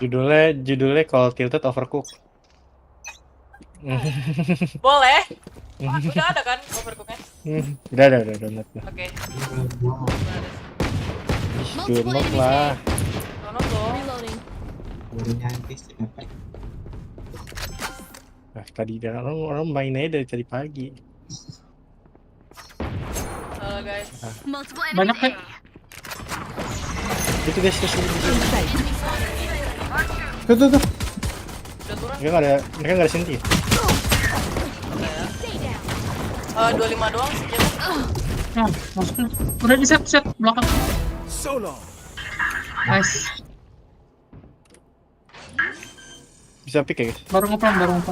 Judulnya Call Tilted Overcooked. Boleh. Udah ada kan overcooknya? Udah. Oke. Download lah. Download dong. Baru nyampe sih. Nah, tadi orang main aja dari tadi pagi. Halo guys. Banyak kan? Itu guys, In sight. tuh. Udah turun. Mereka nggak ada senti. 25 doang sih. Nah, masuk. Udah di set belakang. Nice. Bisa pick ya guys. Baru ngeplan.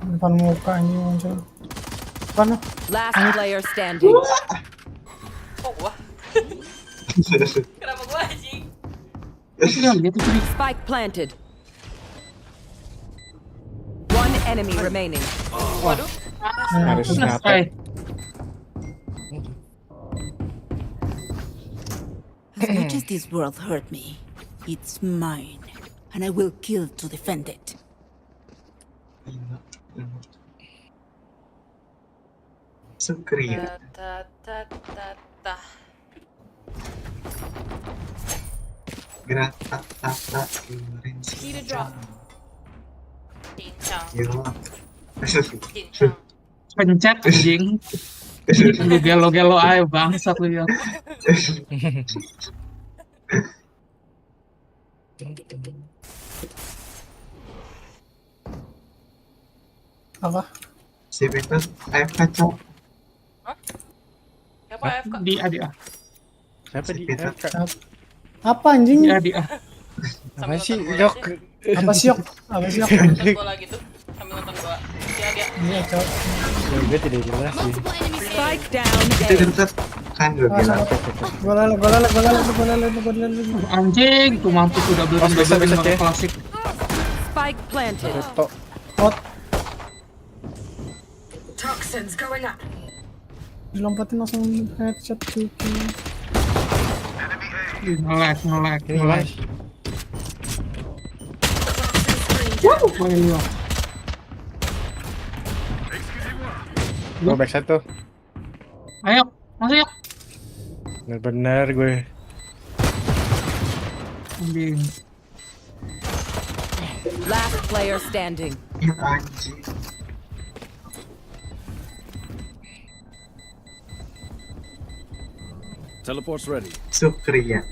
Depan muka ini muncul. Mana? Last player standing. Oh gua. Kenapa gua anjing? Udah lihat itu. Spike planted. One enemy remaining. Waduh. Harus ngapain? As much as this world hurt me, it's mine, and I will kill to defend it. Sukria. Ta. Gerata. Need a drop. Cincang. Yo. Cincang. Pencet anjing. Lu gelo aja bangsat lu ya. Apa? Si Peter AFK cok. Siapa AFK? Di A. Siapa di Peter. FK? Apa anjing? Di A. Apa sih? nonton bola Yok. aja. Apa sih yok? Nonton bola gitu. Sambil nonton bola. Dia. Iya, cok. Gue tidak jelas sih. Spike down Itu A. Peter kan gue bilang. Gua lalu. Anjing, tuh mampus udah belum bisa pakai ya. klasik. Spike planted. Tok. Hot. Toxins going up. Dilompatin langsung headshot cuci. Ngelek. Ini guys. Iya. Gue backside tuh. Ayo, masuk yuk. Bener-bener gue. Anjing. Last player standing. Ya anjing. Teleport's ready. Sukria.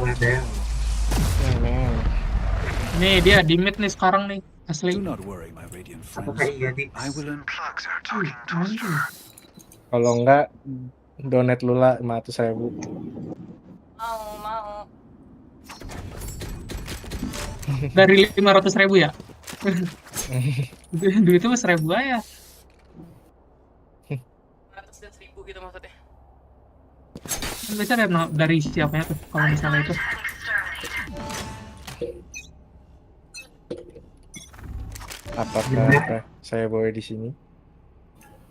Waduh. Nih dia di mid nih sekarang nih. Asli. Do not worry, my radiant friends. Apakah iya di? I will Anjing. Kalau enggak donate lu lah 500.000. Mau. Dari 500.000 ya? Duitnya mah 1.000 aja. 100 dan 1000 gitu maksudnya. Biasanya dari siapanya tuh kalau misalnya itu. Apakah saya boleh di sini?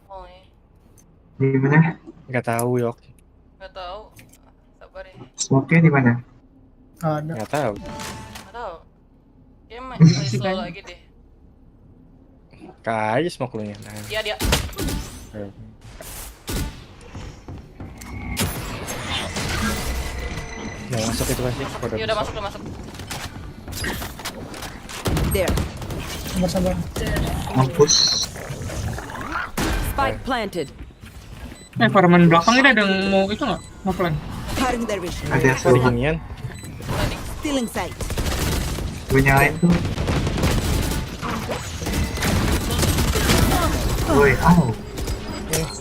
Oh ya. Di mana? Nggak tahu yok. Gak tahu. Sabar ya. Smoke-nya di mana? Ada. Nggak tahu. Gak tahu. Kayaknya main slow lagi deh. Kayak smoke lu nya. Nah. Dia. Yang masuk itu pasti. Dia udah masuk. There. Sabar. Mampus. Spike planted. Permen belakang ini ada yang mau itu nggak? Mau plan? Cutting their vision. Ada yang Tadi suruh ginian. Still in sight. gue nyalain tuh. Woi,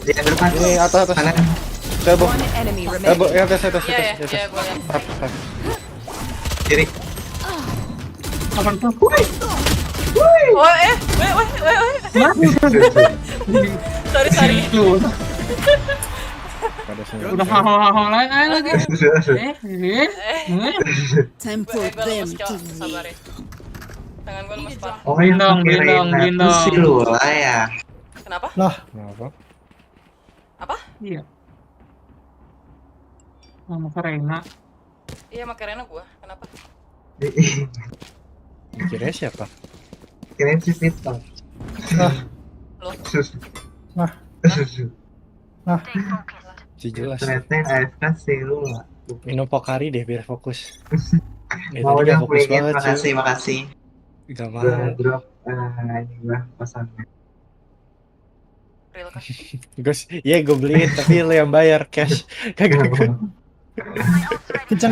di underpass. Ini atas. Kanan. Elbow. One enemy Elbow. remaining. Atas. Iya, gue liat. Tap. Kiri. Kapan tuh? Weh. Sorry. Tuh, Pada sini. udah haho lagi. Time for Gue them lemes to cowok, sabar leave. ya. Tangan gue lemes parah. Oh, yang pakai Blindong. Reina. Itu si Lula ya. Kenapa? Kenapa? Apa? Iya. Sama Karena. Iya, sama Karena gua. Kenapa? Kira siapa? Kirain si Vito. Loh, Si jelas. Ternyata yang AFK sih lu lah. Minum Pocari deh biar fokus. Mau Tadi gak dong fokus beliin, banget sih. makasih. Gak mau. Gua drop ini gua pesannya. real kan? Iya gue beliin tapi lo yang bayar cash. Kagak. Kitchen.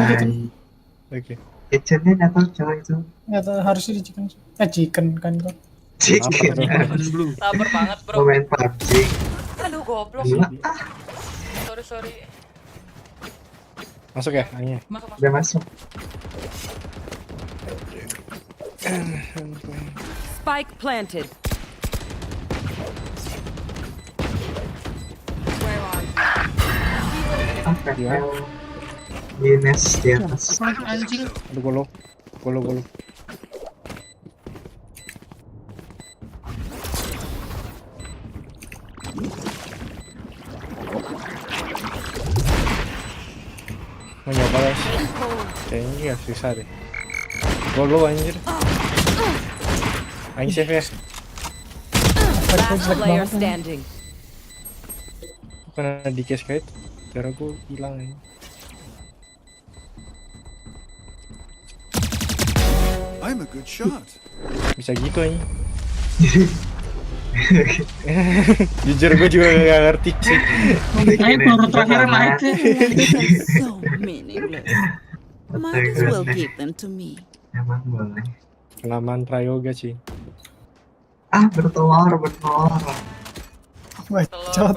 Oke. Kitchennya atau cowok itu? Nggak tahu, harusnya di chicken. Chicken kan tuh. Chicken. Blue. Sabar banget, bro. Main PUBG. Aduh, goblok. Gila. Sorry. Masuk ya? Hanya. Masuk. Udah masuk. Spike planted. Apa ya? Ines di atas. Anjing. Aduh golo. Mau nyoba guys. Kayaknya gak susah deh. Golo anjir. Aing save ya. Last player standing. Karena di case kayak itu. Cara gue hilang ya. I'm a good shot. Bisa gitu aja. Jujur gue juga gak ngerti sih. Ayo peluru terakhir naik. So meaningless. Might as well give them to me. Emang boleh. Kenamaan prayoga sih. Bertelur. Bacot. Bertelur.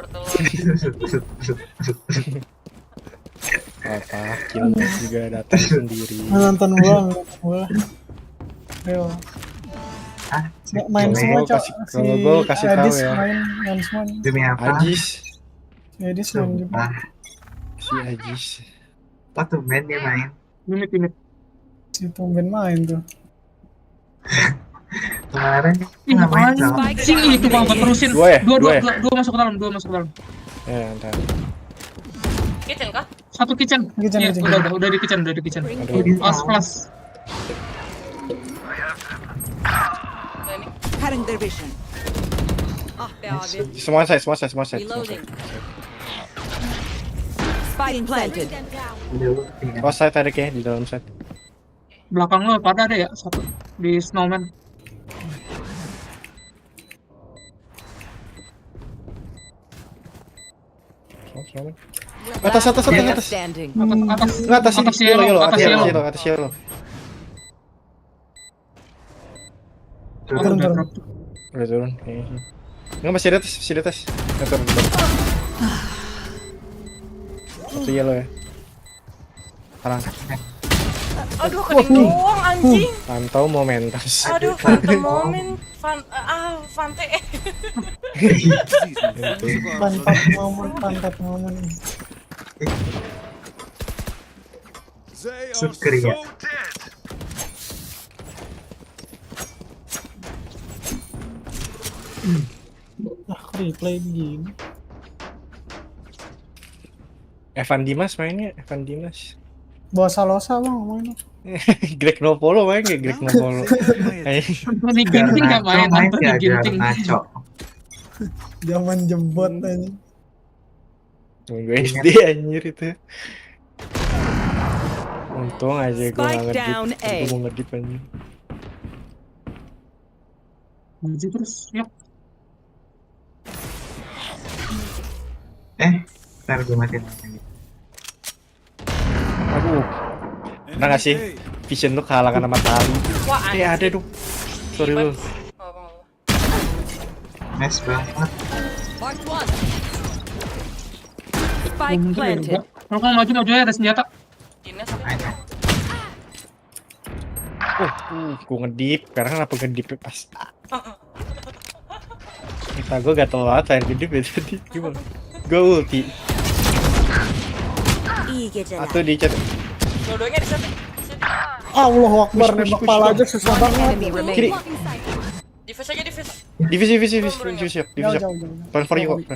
Apa? Killnya juga datang sendiri. Nonton bola. Ayo. Main semua cok. Kalau gue kasih tahu Adis ya. main semua. Demi apa? Ajis. Adis main juga. Si Ajis. What tuh main dia main? Minit. Si tumben main tuh. Kemarin Ih, nggak main apaan? tau. Sing itu bang, terusin. Dua ya? Dua masuk ke dalam. Ya, entar. Kitchen kah? Satu kitchen. Kitchen. Iya, udah di kitchen. Plus. Nah, ini. Cutting their vision. Semua side. Reloading. Spike planted. Oh, side ada kayak di dalam side. Belakang lo pada ada ya satu di snowman. Atas. Player standing. Atas yellow. Atas yellow. Turun. Udah turun. Enggak, masih di atas. Ya, turun. Satu yellow ya. Parang. Aduh, kening doang anjing. Pantau momentas. Aduh, phantom moment. Fante. Pantat momen. They are Sukri ya. so dead. Replay begini. 𝓓𝓸𝓷𝓷𝓪 mainnya. Bosa-losa bang main. 𝓓𝓸𝓷𝓷𝓪 main kayak 𝓓𝓸𝓷𝓪. Anthony Ginting nggak main. Anthony agak Ginting. ngaco. Zaman jembot aja. Gue SD anjir itu. Untung aja gue Spike gak down ngedip. A. Gue mau ngedip anjir. Maju terus, yuk. Ntar gue matiin lagi. Aduh. Pernah gak sih vision lu kehalangan sama tali? Wah, anjing. Ada dong. Sorry lu. Oh. Nice banget. Spike planted. Kalau kamu maju ya ada senjata. Ines. Gue ngedip. Karena kenapa ngedip pas? Kita gue gatel banget air ngedip ya tadi. Gimana? Gue ulti. Atau di chat. Dua-duanya di sana. Allahu Akbar, Push, nembak push, pala push. aja susah banget. Enemy Kiri. remaining. Divisi aja. Divisi siap. Jauh. Plan for you kok.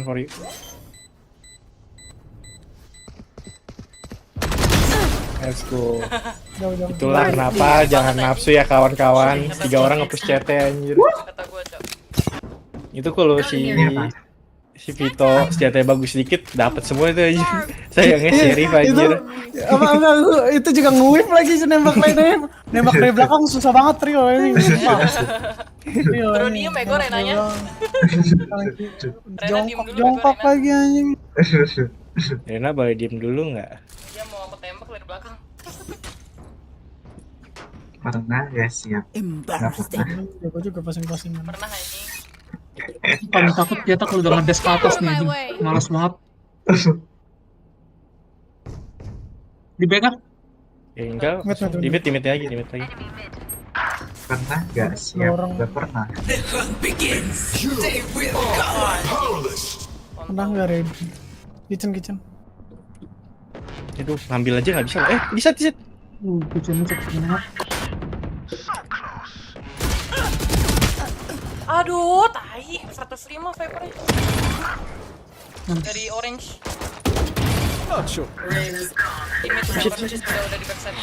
Let's go. Jauh. Itulah kenapa jangan nafsu ya kawan-kawan. 3 orang nge-push CT anjir. Kata gue, Cok. Itu kalau si Vito senjatanya bagus sedikit dapat semua itu aja. Sayangnya Sheriff anjir. Itu juga nge-whip lagi nembak dari belakang susah banget Trio ini. Terus diem ya gue Renanya. Rena diem dulu Jongkok Rena. lagi anjing. Rena boleh diem dulu nggak? Dia mau aku tembak dari belakang. Pernah gak siap? Embarrassing. Gue juga pasing-pasing. Pernah anjing. Paling takut dia kalau udah ngedes ke atas nih, anjing. Males banget. Di backup. Ya enggak. Timit lagi. Pernah gak siap? Gak pernah. Pernah nggak ready? Kitchen. Aduh, ngambil aja nggak bisa. Bisa. Kucingnya cepet banget. Aduh, tai. 105 Viper-nya. Dari orange. Not sure. Image Viper udah di backside.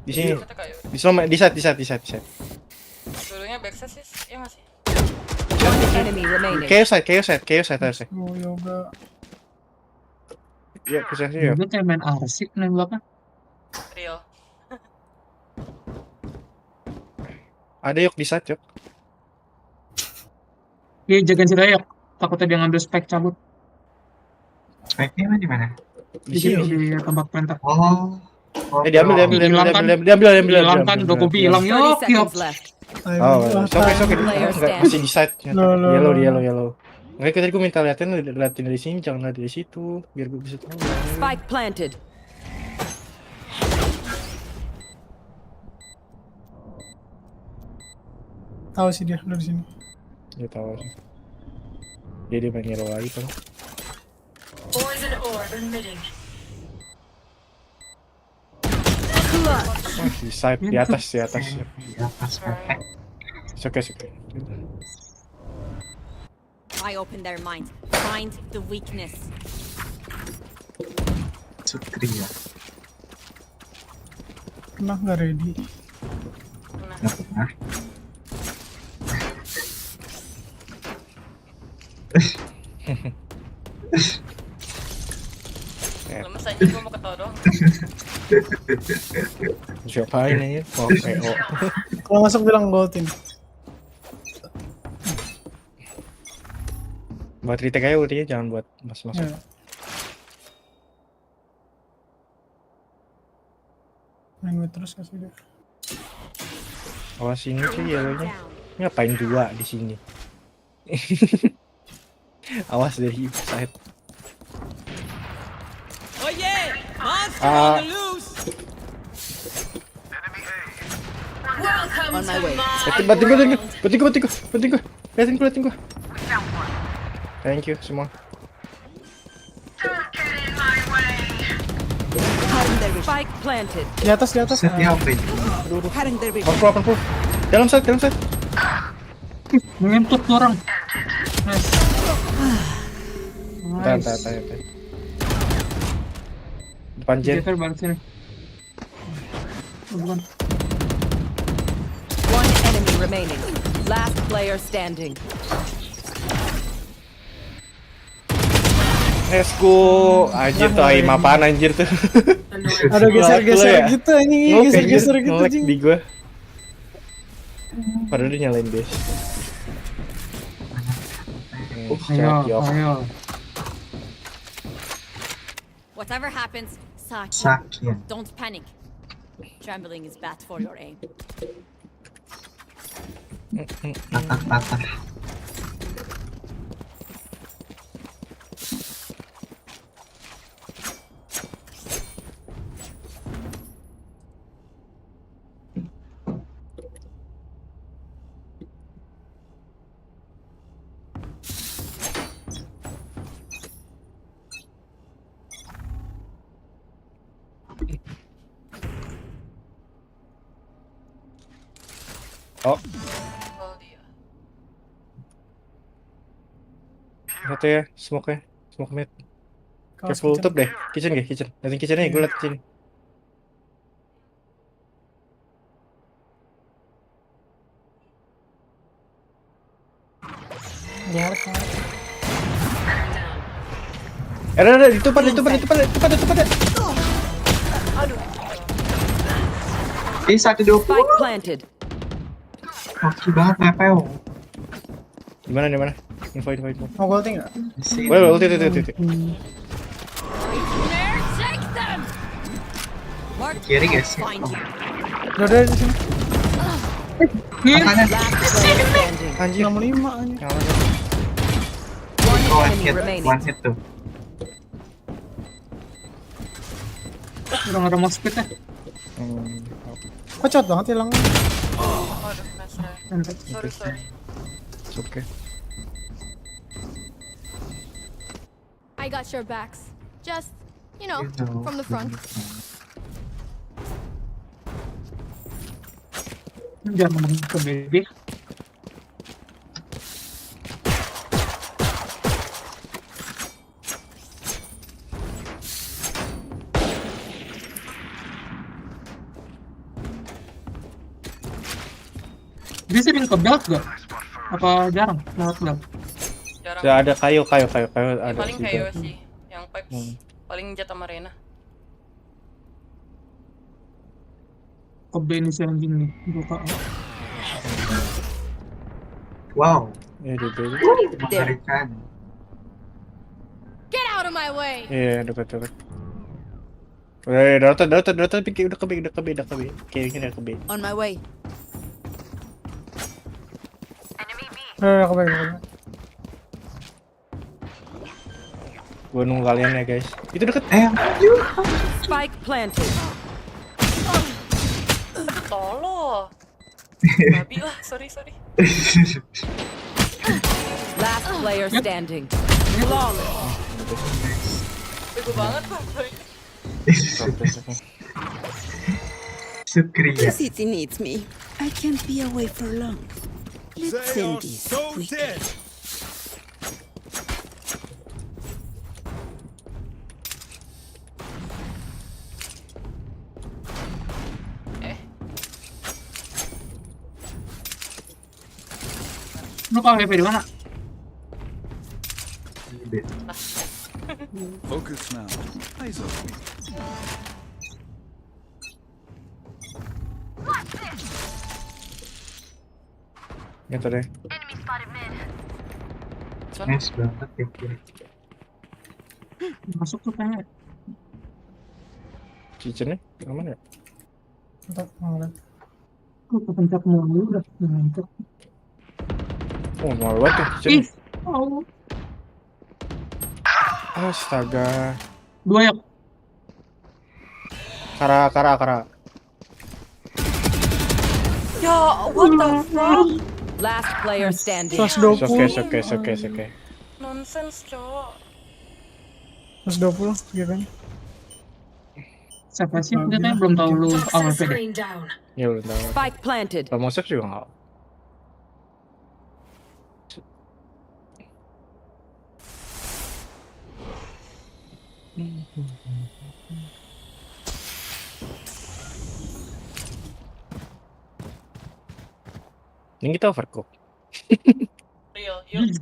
Di sini. Kata kayak Di side. dulunya backside sih. Iya masih. One enemy remaining. Chaos side harusnya. Oh yoga. Iya, kesini ya. Gue kayak main arsip nih belakang. Real. Ada yuk di side yuk. Iya, jagain si Dayak. Takutnya dia ngambil spike cabut. Spike-nya di mana? Di sini. Di tembak penter. Oh. Diambil. Hilangkan, udah gue bilang 30 yuk. seconds left. Oh, oke. Player Enggak, masih di side. Loh. Yellow. Makanya tadi gue minta liatin dari sini, jangan lihat dari situ, biar gue bisa tahu. Spike planted. Tahu sih dia dari sini. Ya tahu sih. Dia main yellow lagi kan. Poison orb emitting. Di side, di atas. Di atas perfect. Oke. I open their minds. Find the weakness. Sutri ya. Pernah nggak ready? Gak pernah. Lemes aja gue mau ketawa doang. Siapa ini? Oh, PO. Kalau masuk bilang goltin. Buat retake aja ultinya, jangan buat masuk. Ya. Main mid terus kasih dia. Awas ini sih yellownya. Ini ngapain dua di sini? Awas dari side. Oh yeah! Monster on the loose! Welcome On my to way. my Banting gua. Liatin gua. Thank you semua. Don't get in my way. Spike planted. Di atas. Set dia apa ini? Perpu. Dalam side. Ngentut tuh orang. Nice. Tahan. Depan Jen. Jeter balik sini. Bukan. One enemy remaining. Last player standing. Let's go. Anjir tuh aim apaan anjir tuh. Ada geser-geser gitu anjing, geser-geser gitu Nge-lag anjing. di gua. Padahal dia nyalain base. Ayo. Whatever happens, Sakit. don't panic. Trembling is bad for your aim. Patah. Oh, Oh dia. satu ya, smoke mid. Careful tutup deh, kitchen. Liatin kitchennya, gue liat kitchen. Ada itu pada. Ini 120. Spike planted. Hoki banget Mepel. Di mana? Info. Mau gue ulti nggak? Boleh, ulti. Kiri guys. Udah di sini. Kanan. Last player standing. Anjir. 65 anjing. One Oh, enemy remaining. one hit tuh. Udah nggak ada mouse speed ya. Kok cepet banget hilangnya? Aduh, nice try. Sorry. Oke. I got your backs. Just, from the front. Jangan ke baby. Dia sering ke belt gak? Apa jarang lewat belt? Jarang. Sudah ada kayu ada Paling sih. kayu sih. Yang pipes. Paling jat sama Rena. Ke B ini si anjing nih. Buka. Wow. Ya di beli. Mengerikan. Get out of my way! Iya, dekat. Udah pikir udah ke B. Kayaknya udah ke B. On my way. Udah kebalik. Gua nunggu kalian ya guys. Itu deket. Spike planted. Aduh, tolol. Babi lah, sorry. Last player standing. Bego banget kok. Sukriya. The city needs me. I can't be away for long. Let's They end are this so quick. dead. Lu kalau WP di mana? Focus now. Eyes open. Gitu deh. Nice banget ya. Masuk tuh kayaknya. Kitchennya mana ya? Untuk ngeliat. Gue kepencet mulu udah ngantuk. Oh, malu banget tuh kitchen. Ih, oh. Astaga. 2 ya. Kara. Ya, what the fuck? Last player standing. 120. Oke. Nonsense, cowok. 120 gitu kan. Siapa sih? Dia kan belum tahu lu AWP deh. Ya udah tahu. Spike planted. Kalau mau save juga nggak. Ini kita overcook. Real, yuk.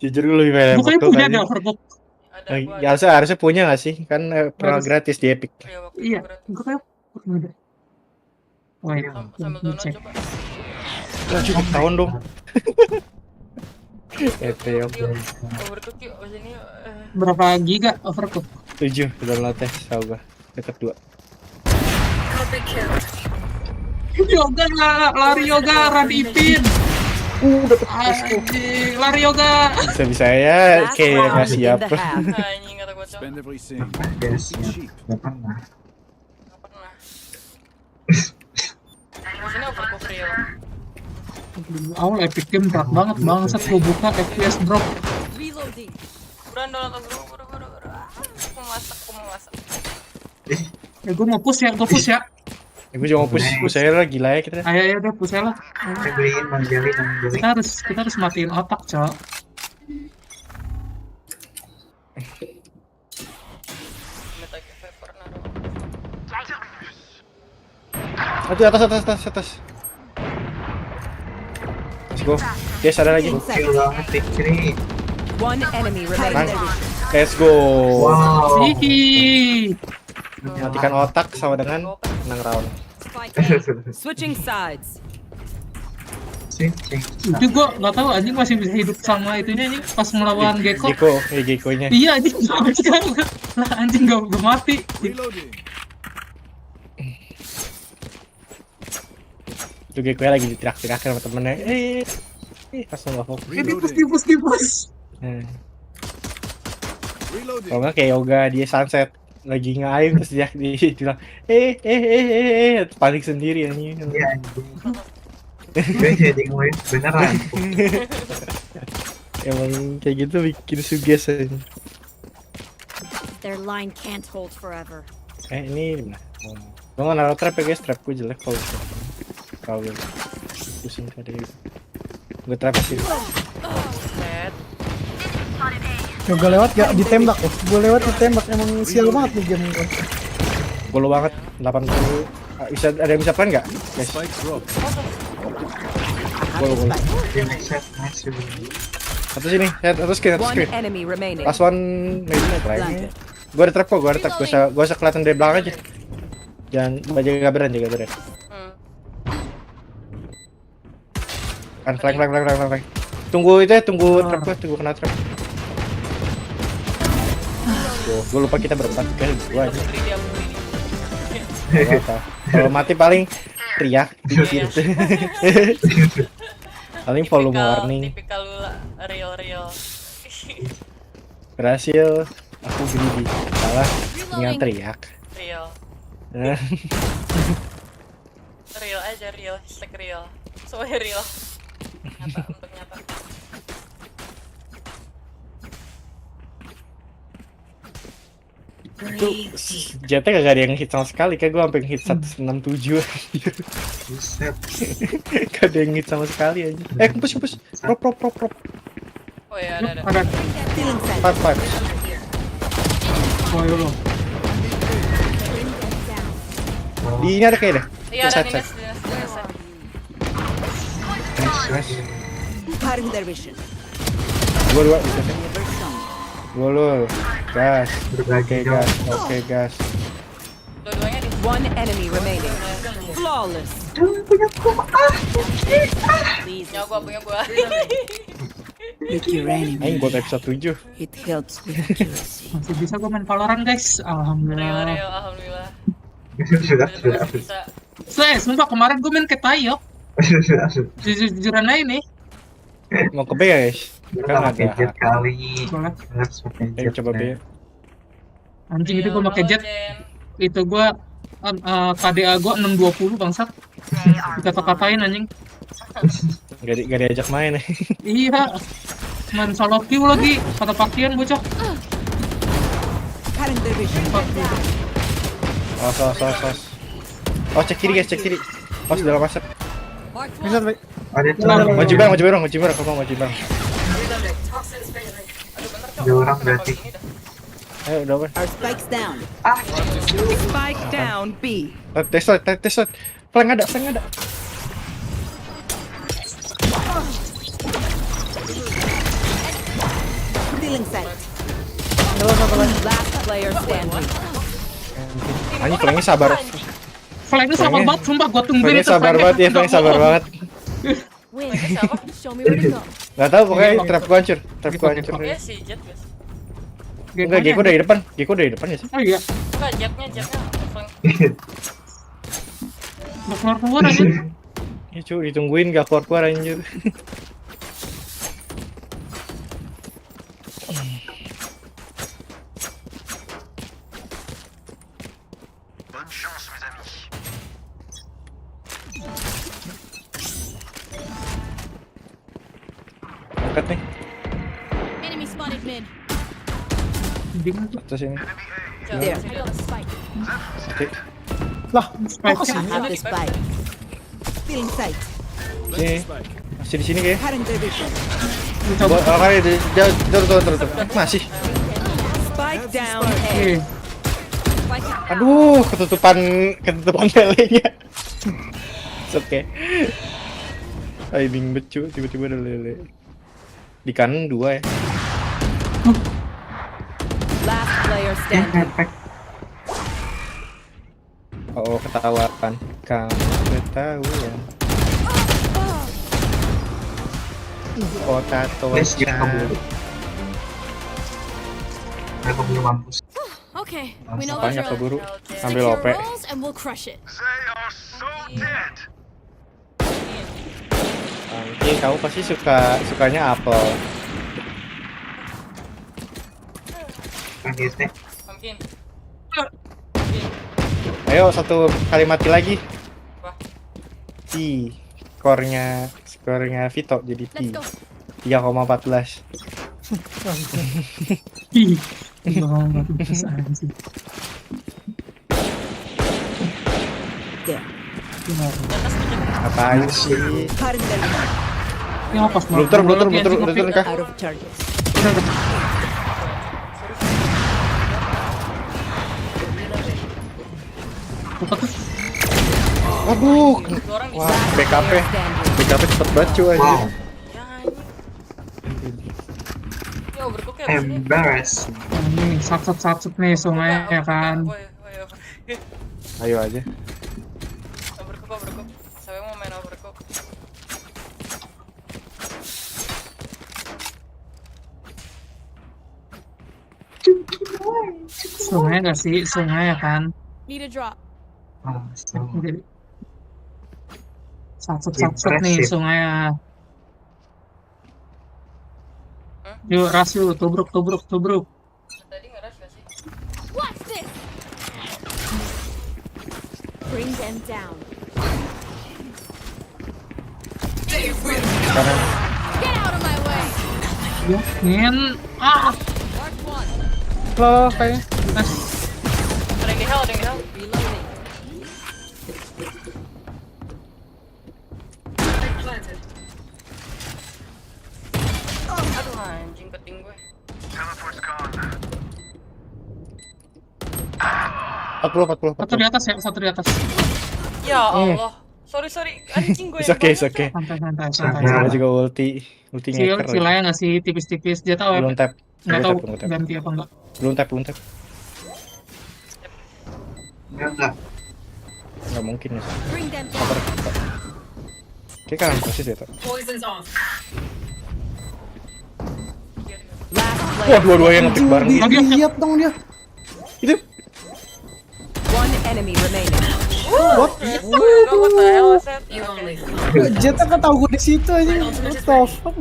Jujur gue lebih pengen Bukannya overcook punya aja. ada overcook. Ada gua. Ya harusnya punya nggak sih? Kan pernah gratis di Epic. Iya, waktu Iya, itu gratis. gue kayak pernah ada. Oh iya, Sambil download cek. coba. Lah cukup tahun dong. Ete ya. Yuk, overcook yuk, abis ini yuk. Berapa giga overcook? 7 download teh tau gua. Deket 2. Yoga lari yoga Radipin. Anjing, lari yoga. Bisa ya Last kayak round nggak in siap. the half. Anjing kata gua, Cok. Spend everything. Guys, Cheap. nggak pernah. Nggak pernah. Abis ini overcook real. Awal epic game berat banget bangsat, gue buka FPS drop. Reloading. Buruan download buru. Aku mau masak. Gue mau push ya, Gue juga mau push saya lah gila ya kita. Ayo udah push lah. Saya beliin Bang Jali. Kita harus matiin otak, Cok. Metake paper naruh. Aduh atas. Let's go. Yes ada lagi. Gokil banget Fikri. One enemy remaining. Let's go. Wow. Hihi. Matikan otak sama dengan menang round. Switching sides. Sing. Itu gua nggak tahu anjing masih bisa hidup sama itunya anjing pas melawan Gecko. Gecko-nya. Iya anjing. Lah anjing gak mati. Reloading. Itu Gecko-nya lagi ditirak-tirakin sama temennya. Pas nggak fokus. Tipus. Reloading. Kalau nggak kayak yoga dia sunset lagi ngaim terus dia bilang panik sendiri anjing. Iya. Gue jadi ngomongin beneran. Emang kayak gitu bikin suges aja. Their line can't hold forever. Ini mana? Gue nggak naruh trap ya guys, trap gue jelek kalau pusing tadi. Gue trap sih. Yoga lewat gak ditembak loh. Gue lewat ditembak, emang sial banget nih game gue. Gue lo banget 80. Bisa ada yang bisa plan nggak? Guys, Spike drop. gue. Di next set nice. Satu sini, satu screen. One enemy remaining. Last one maybe lagi. Gue ada trap kok, gue ada trap. Gue usah kelihatan dari belakang aja. Jangan jaga beran. Kan flank. Tunggu itu ya, tunggu trap gue, tunggu kena trap. Gue lupa kita berempat kan, gue aja. Kalau mati paling teriak dikit. Paling volume warning. Tipikal Rio. Berhasil, aku greedy. Salah, dengan teriak. Rio aja, hashtag Rio. Semuanya Rio. Nyata. Itu jetnya gak ada yang hit sama sekali, kayak gue sampai hit 167. Buset. Gak ada yang hit sama sekali aja. Push. Prop. Oh ya ada. Five. Oh iya. Di ini ada kayak deh. Iya ada Set. Nice. Cutting their vision. Gue dua bisa sih. Gue lu. Gas. Berbagi dong. Oke, gas. Dua-duanya di One enemy remaining. Flawless. Punya gua. Pick your enemy. Aing buat episode 7. It helps with accuracy. Masih bisa gua main Valorant guys. Alhamdulillah. Rio, alhamdulillah. Sudah. Bisa. Sumpah kemarin gua main ke Tayo. Jujuran aja nih. Mau ke B ya, guys? Kan Pakai ada. jet kali. Boleh. Harus pakai Ayo jet. coba B. Anjing itu gua pakai jet. Itu gua KDA gua 620 bangsat. Dikata-katain anjing. Gak diajak main. Iya. Main solo queue lagi. Kata pakian bocah. Cutting their vision. Os. Oh, cek kiri guys, cek kiri. Os dalam asap. Bisa baik. Ada tuh. Maju bareng. Kamu maju bareng. Ada orang berarti. Ayo, udah apa? Our spikes down. Spike down B. Tes shot. Flank ada. Stealing sight. Last player standing. Anjing flanknya sabar. Flanknya sabar banget, sumpah gua tungguin Flanknya itu. sabar banget ya, flank sabar banget. Win. Show me where to go. Gak tau pokoknya trap gua hancur. Iya si Jet guys. Enggak, Gecko dari depan ya sih? Oh iya, Enggak, jetnya langsung. udah keluar aja. Ya cuy, ditungguin gak keluar anjir. Angkat nih, Enemy spotted mid. atas ini. There. I got a spike. Oke. Lah, Spike. kok sih? Have the spike. Stealing sight. Sini. Masih di sini kayak. Cutting their vision. Buat kali jauh. Masih. Spike down A. Oke. Aduh, ketutupan lelenya. Oke. Timing becu, tiba-tiba ada lele. Di kanan 2 ya. Last player standing. Oh, ketahuan. Kamu ketahuan. Potato. Guys, kita kabur. Mereka keburu mampus. Okay, we know the Banyak drill. keburu. Stick Ambil to your OP. roles and we'll crush it. Nanti kamu pasti sukanya apel. Kagetnya. Pumpkin. Ayo, satu kali mati lagi. Apa? Skornya Vito jadi T. Let's go. 3,14. Ih, bisa anjing. There. Apaan sih? Ini apa pas Bluter kah? Out of charges. Aduh. Dua orang bisa. Wah, BKP cepet banget cuy aja. Wow, Ya anjing. Yo, overcook ya. embarrass. Nih, sat nih sungai ya kan. Ayo aja. Overcook. Saya mau main overcook. Sungai gak sih? Sungai ya kan. Need a drop. Jadi sat nih sungai ya. Yuk ras yuk, tubruk. Tadi ngeras gak sih? Watch this. Bring them down. Get out of my way. Ya, ngin. Ah, Mark one. Loh, kayaknya. Ada yang di hell. Reloading. Aduh anjing peting gue. 40. satu di atas ya, satu di atas. Ya Allah. Sorry. Anjing gue It's okay. Santai. Saya juga ulti ngeker. Cilanya nggak sih tipis-tipis. Dia tahu Belum tap. nggak tahu Belum tap. ganti apa enggak. Belum tap. Enggak. Nggak mungkin ya. Bring them down. Kayak kan persis ya, Tok. Last Wah, player. dua-duanya ngetik bareng. Lihat dong dia. Itu One enemy remaining. What the hell was that? Jetnya kan tahu gue di situ aja. What the fuck?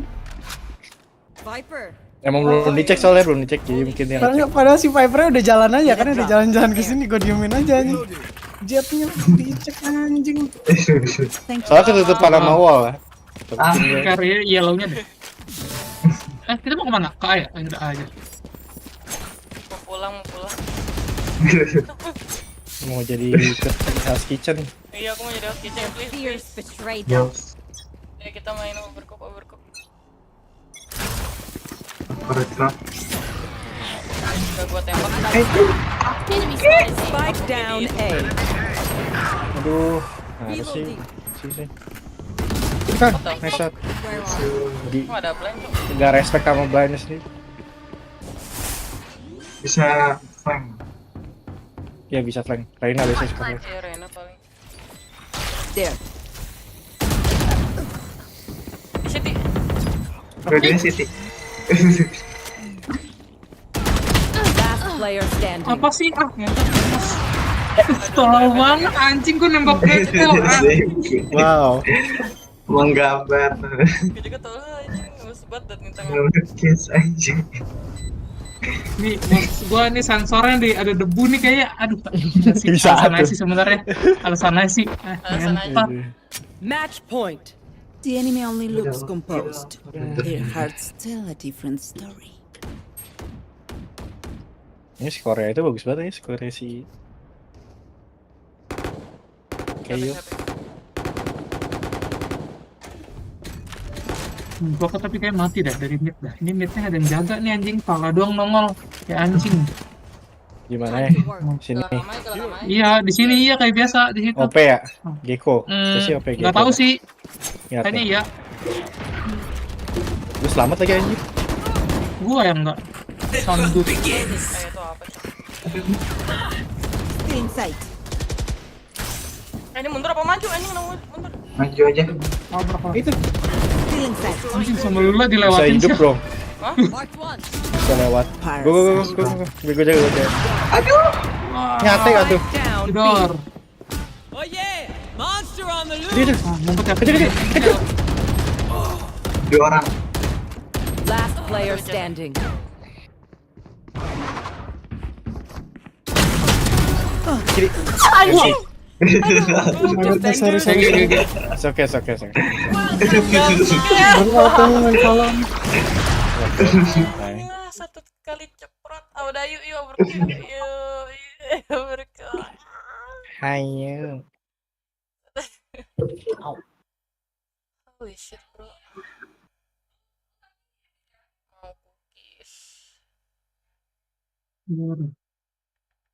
Viper. emang belum dicek soalnya jadi mungkin dia ngecek. Padahal si Viper udah jalan aja kan, udah jalan-jalan ke sini, gue diemin aja nih. Jetnya dicek anjing. Soalnya ketutupan sama wall lah. Karya yellow-nya deh. Kita mau kemana? Ke A ya? Udah A aja. Mau pulang. Mau jadi Hell's Kitchen. Iya, aku mau jadi host kitchen, please. Fears betrayed Yo, them. Ya kita main overcook. bergerak. Udah gua tembak. Enemy spotted. Spike down A. Aduh, apa sih? Kan, nice shot. Jadi Kok ada blind tuh? nggak respect sama blindness nih. Bisa flank. Ya bisa flank. Reina biasanya suka flank. Iya, Rena paling. There. City. Dua-duanya City. Last player standing. Apa sih? Tolol banget anjing, gue nembak bengkel. Wow. Menggambar. Gue juga tau lah anjing, ngemes banget dan minta Ngelukis anjing. Nih, maksud gue nih sensornya ada debu nih kayaknya. Aduh, Bisa alasan aja tuh. sih sebenarnya. Alasan aja sih. Alasan aja. Ngentot. Match point. The enemy only looks composed. Their hearts tell a different story. Ini skornya itu bagus banget ya, skornya si Kayo. Gua tapi kayak mati dah dari mid dah. Ini midnya ada yang jaga nih anjing, pala doang nongol kayak anjing. Gimana ya? Sini. Kelar Iya, di sini iya kayak biasa di situ. OP ya? Gecko. Itu sih OP Gecko. Nggak tahu sih. Ingat Kayaknya ya. iya. Lu selamat lagi anjir. Gua yang enggak. Sandut. Itu apa sih? Still in sight. Ini mundur apa maju? Ini mundur. Maju aja. Oh, berapa? Itu Still in sight. Anjing sama lu lah Bisa dilewatin hidup sih. bro. Hah? Bisa lewat. Go. Gue jaga. Nyate gak tuh? Down. Dor. Oh yeah! Monster on the loose! Dia. Ngumpet ya. Kecil. Dua orang. Last player standing. Kiri. sorry. It's okay. Berkata salam. Satu kali ceprot. Udah yuk berkah. Yuk berkah. Hayo. Holy shit bro. Mau cookies.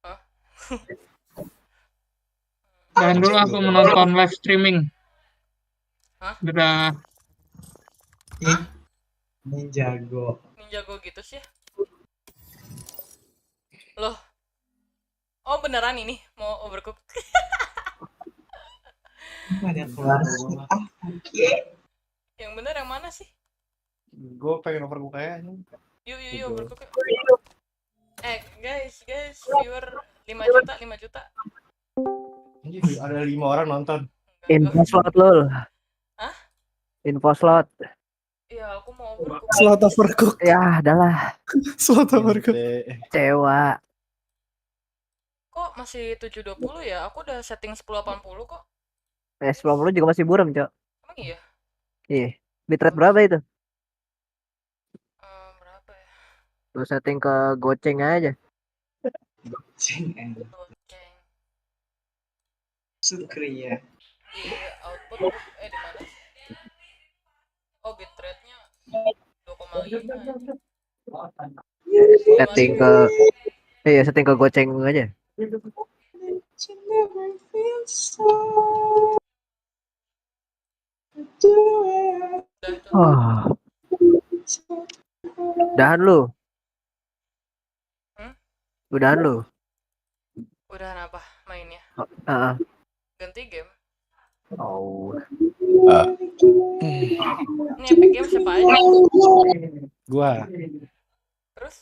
Hah? Dan dulu aku menonton live streaming. Hah? Udah. Ini jago. Ini jago gitu sih. Loh. Oh beneran ini mau overcook. Ada keluar. Oke. Yang bener yang mana sih? Gue pengen overcook kayaknya. Yuk overcook. Guys, viewer 5 juta. Anjir, ada 5 orang nonton. Info slot lul. Hah? Info slot. Iya, aku mau overcook. Slot overcook. Ya, adalah Slot overcook. cewa. Kok masih 720 ya? Aku udah setting 1080 kok. 90 juga masih buram, Cok. Emang iya? Iya. Bitrate berapa itu? Berapa ya? Lu setting ke goceng aja. Cing. Oke. Sukriya. Di output di mana sih? Oh, bitrate-nya 2,5. Setting ke setting ke goceng aja. Oh. Udahan lu. Udahan lu. Udahan apa mainnya? Ganti game. Oh. Ini Epic Game siapa aja? Gua. Terus?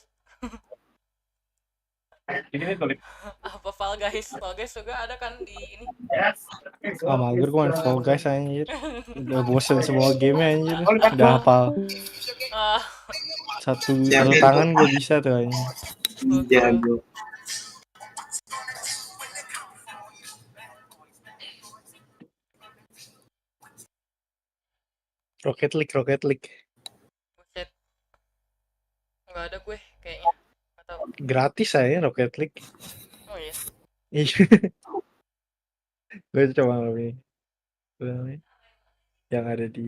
Ini tulis. Apa Fall Guys juga ada kan di ini? Oh mager gue main Fall Guys anjir. Udah bosen semua game anjir. Udah hafal. Satu tangan gue bisa tuh anjir. Jago. Rocket League. Buset. Nggak ada gue kayaknya. Atau Gratis aja Rocket League. oh iya. Gue coba ini. Yang ada di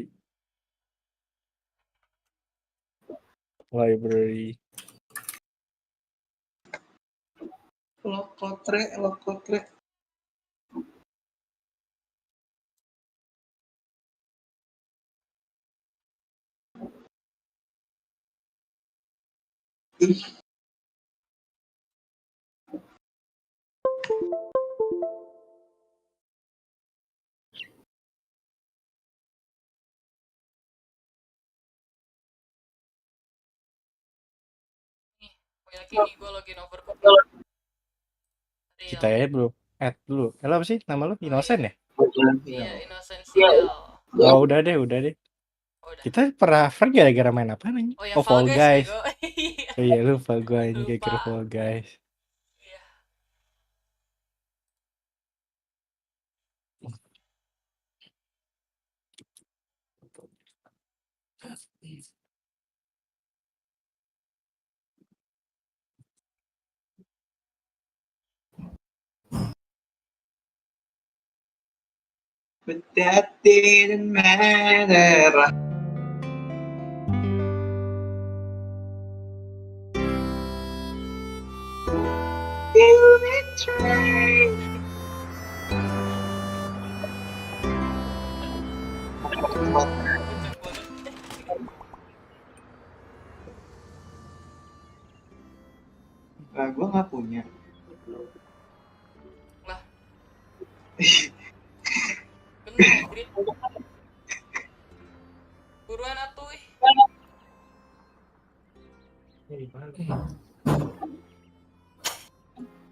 library. Lokotre. Lagi nih gue login overcook. Kita ya bro. Add dulu. Apa sih nama lu? Innocent ya? Iya, Indonesia. Oh udah deh. Kita pernah friend gara-gara main apa nih? Oh, yang Fall Guys. ya, Iya lupa gue ini gara-gara Fall Guys. Iya. But that didn't matter. You betrayed. Lah, gue nggak punya. Lah. Bener, Grit. Buruan atuh ih.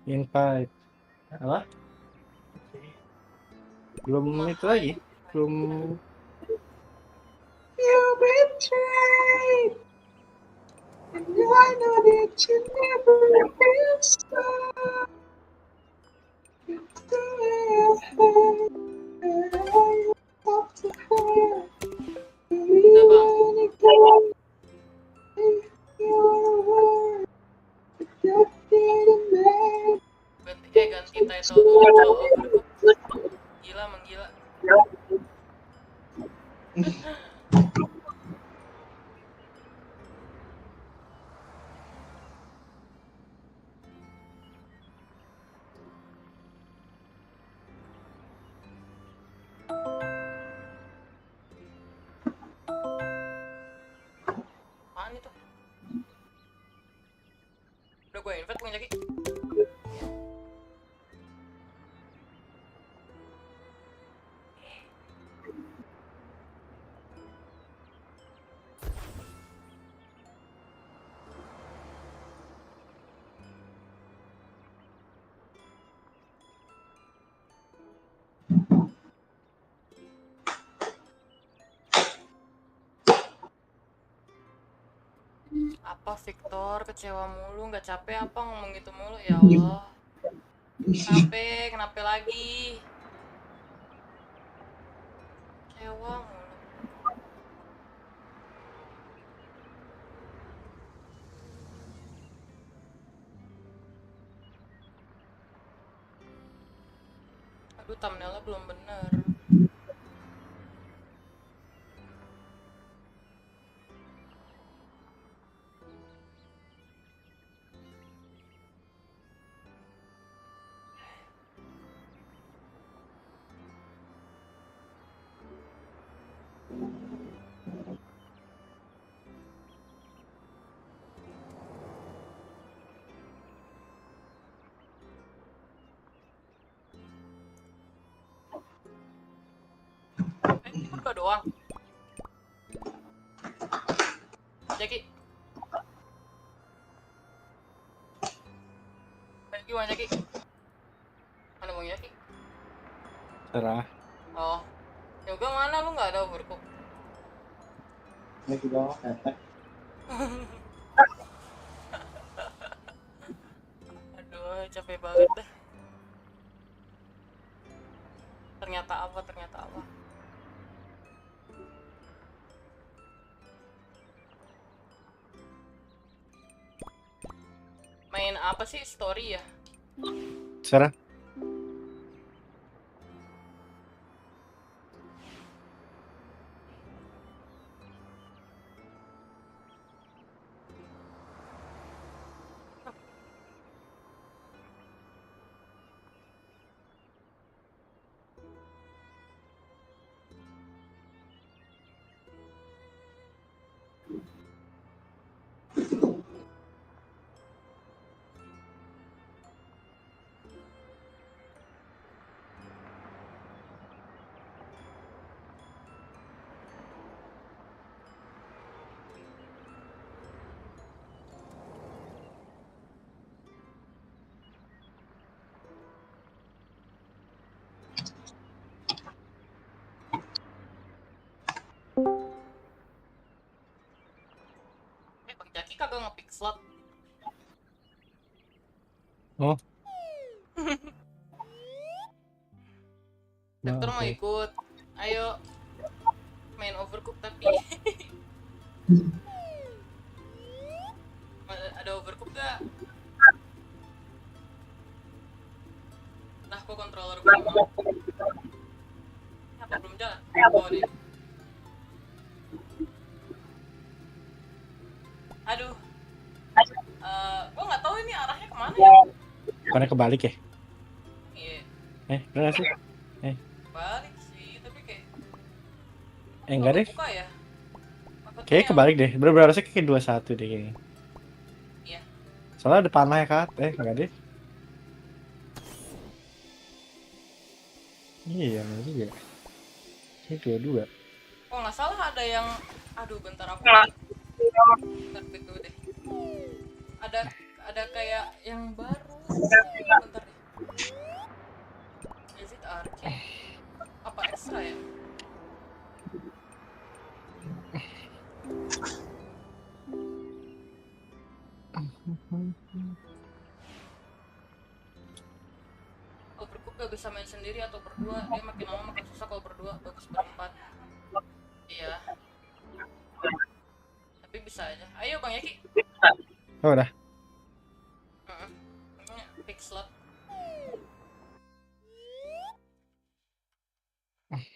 Invite. Apa? 2 menit lagi. Belum. You betrayed, and I know that you never will stop. It's the way I feel, and I stop to cry. Udah bang. Ganti title dulu cowok overcook. Gila menggila. Apaan itu? Udah gue invite punya lagi. Apa Victor kecewa mulu, nggak capek apa ngomong gitu mulu ya Allah. Capek, kenapa lagi? Kecewa mulu. Aduh, thumbnailnya belum bener. Ini berdua doang. Jaki. Gimana Jaki? Mana mau Jaki? Serah. Oh. Yoga mana lu nggak ada overcook? Ini juga tetek. Aduh, capek banget dah. Ternyata apa? Main apa sih, story ya? Serah. Bang Jaki kagak nge-pick slot. Oh. Victor Nah, mau oke. ikut. Ayo main overcook tapi ada overcook gak? Nah, kok controller gue mau. Apa belum jalan? Oh, deh. Aduh. Gue nggak tahu ini arahnya kemana ya. Bukannya kebalik ya? Iya. Bener gak sih? Balik sih, tapi kayak Enggak deh. buka ya. Apa tuh Kayaknya yang- kebalik deh. Bener-bener harusnya kayak 21 deh kayaknya. Iya. Soalnya ada panah ya kan? Enggak deh. Iya, bener juga. Ini dua-dua. Kok nggak salah ada yang, aduh bentar aku bentar itu deh. Ada kayak yang baru. Bentar deh. Is it arcade? Apa ekstra ya? Kalau bergrup gak bisa main sendiri atau berdua, dia makin lama makin susah. Kalau berdua bagus berempat. Iya. Tapi bisa aja. Ayo Bang Yaki. Oh, udah. Pick slot.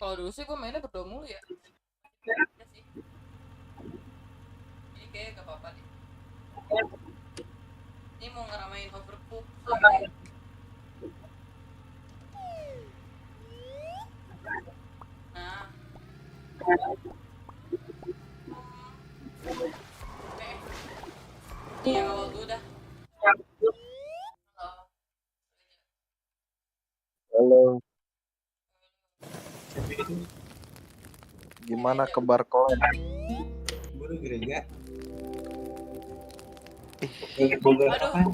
Kalau dulu sih gue mainnya berdua mulu ya. Ya sih. Ini kayak gak apa-apa deh. Ini mau ngeramain overcook soalnya. Nah. Ini yang awal dulu dah. Halo. Gimana kabar kalian? Guru gereja. Aduh.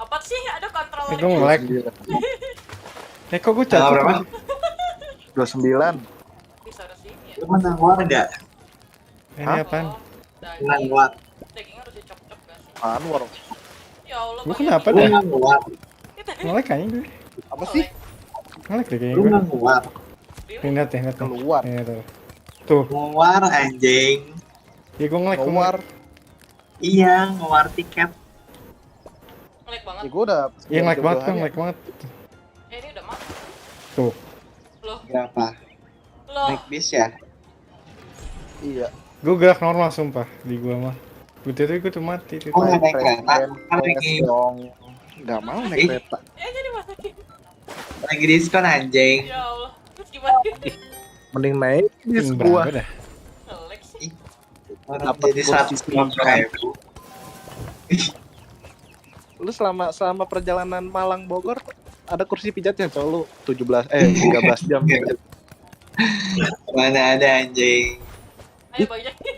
Apa sih? Ada kontrol. Gue nge-lag. Kok gue cacat? Berapa? 29. Bisa ada sini ya. Lu menang warga. Ini apaan? Menang warga. Dagingnya harus dicop-cop gak sih? Anwar. Ya Allah. Gue kenapa Lu dah? menang warga. Nge-lag kayaknya gue. Apa sih? Nge-lag deh kayaknya Lu gue. menang warga. Lihat ya, lihat. Keluar. Iya tuh. Tuh. Ngewar anjing. Ya gue nge-lag. Keluar. Iya, ngewar tiket. Ngelag banget. Ya gue udah. Iya nge-lag banget kan, nge-lag banget. Ini udah mati. Tuh. Loh. Berapa? Loh. Naik bis ya? Iya. Gue gerak normal sumpah di gua mah. Gue tuh mati. Oh, naik kereta. Kan lagi Gak mau naik kereta. Jadi masukin. lagi diskon anjing. Ya Allah. Terus gimana? Mending naik bis Berapa gua. dah? Ngelag sih. Orang Dapat jadi kursi 150.000. Lu selama perjalanan Malang Bogor ada kursi pijatnya cowok lu 13 jam. Mana ada anjing. Ayo Bang Yaki.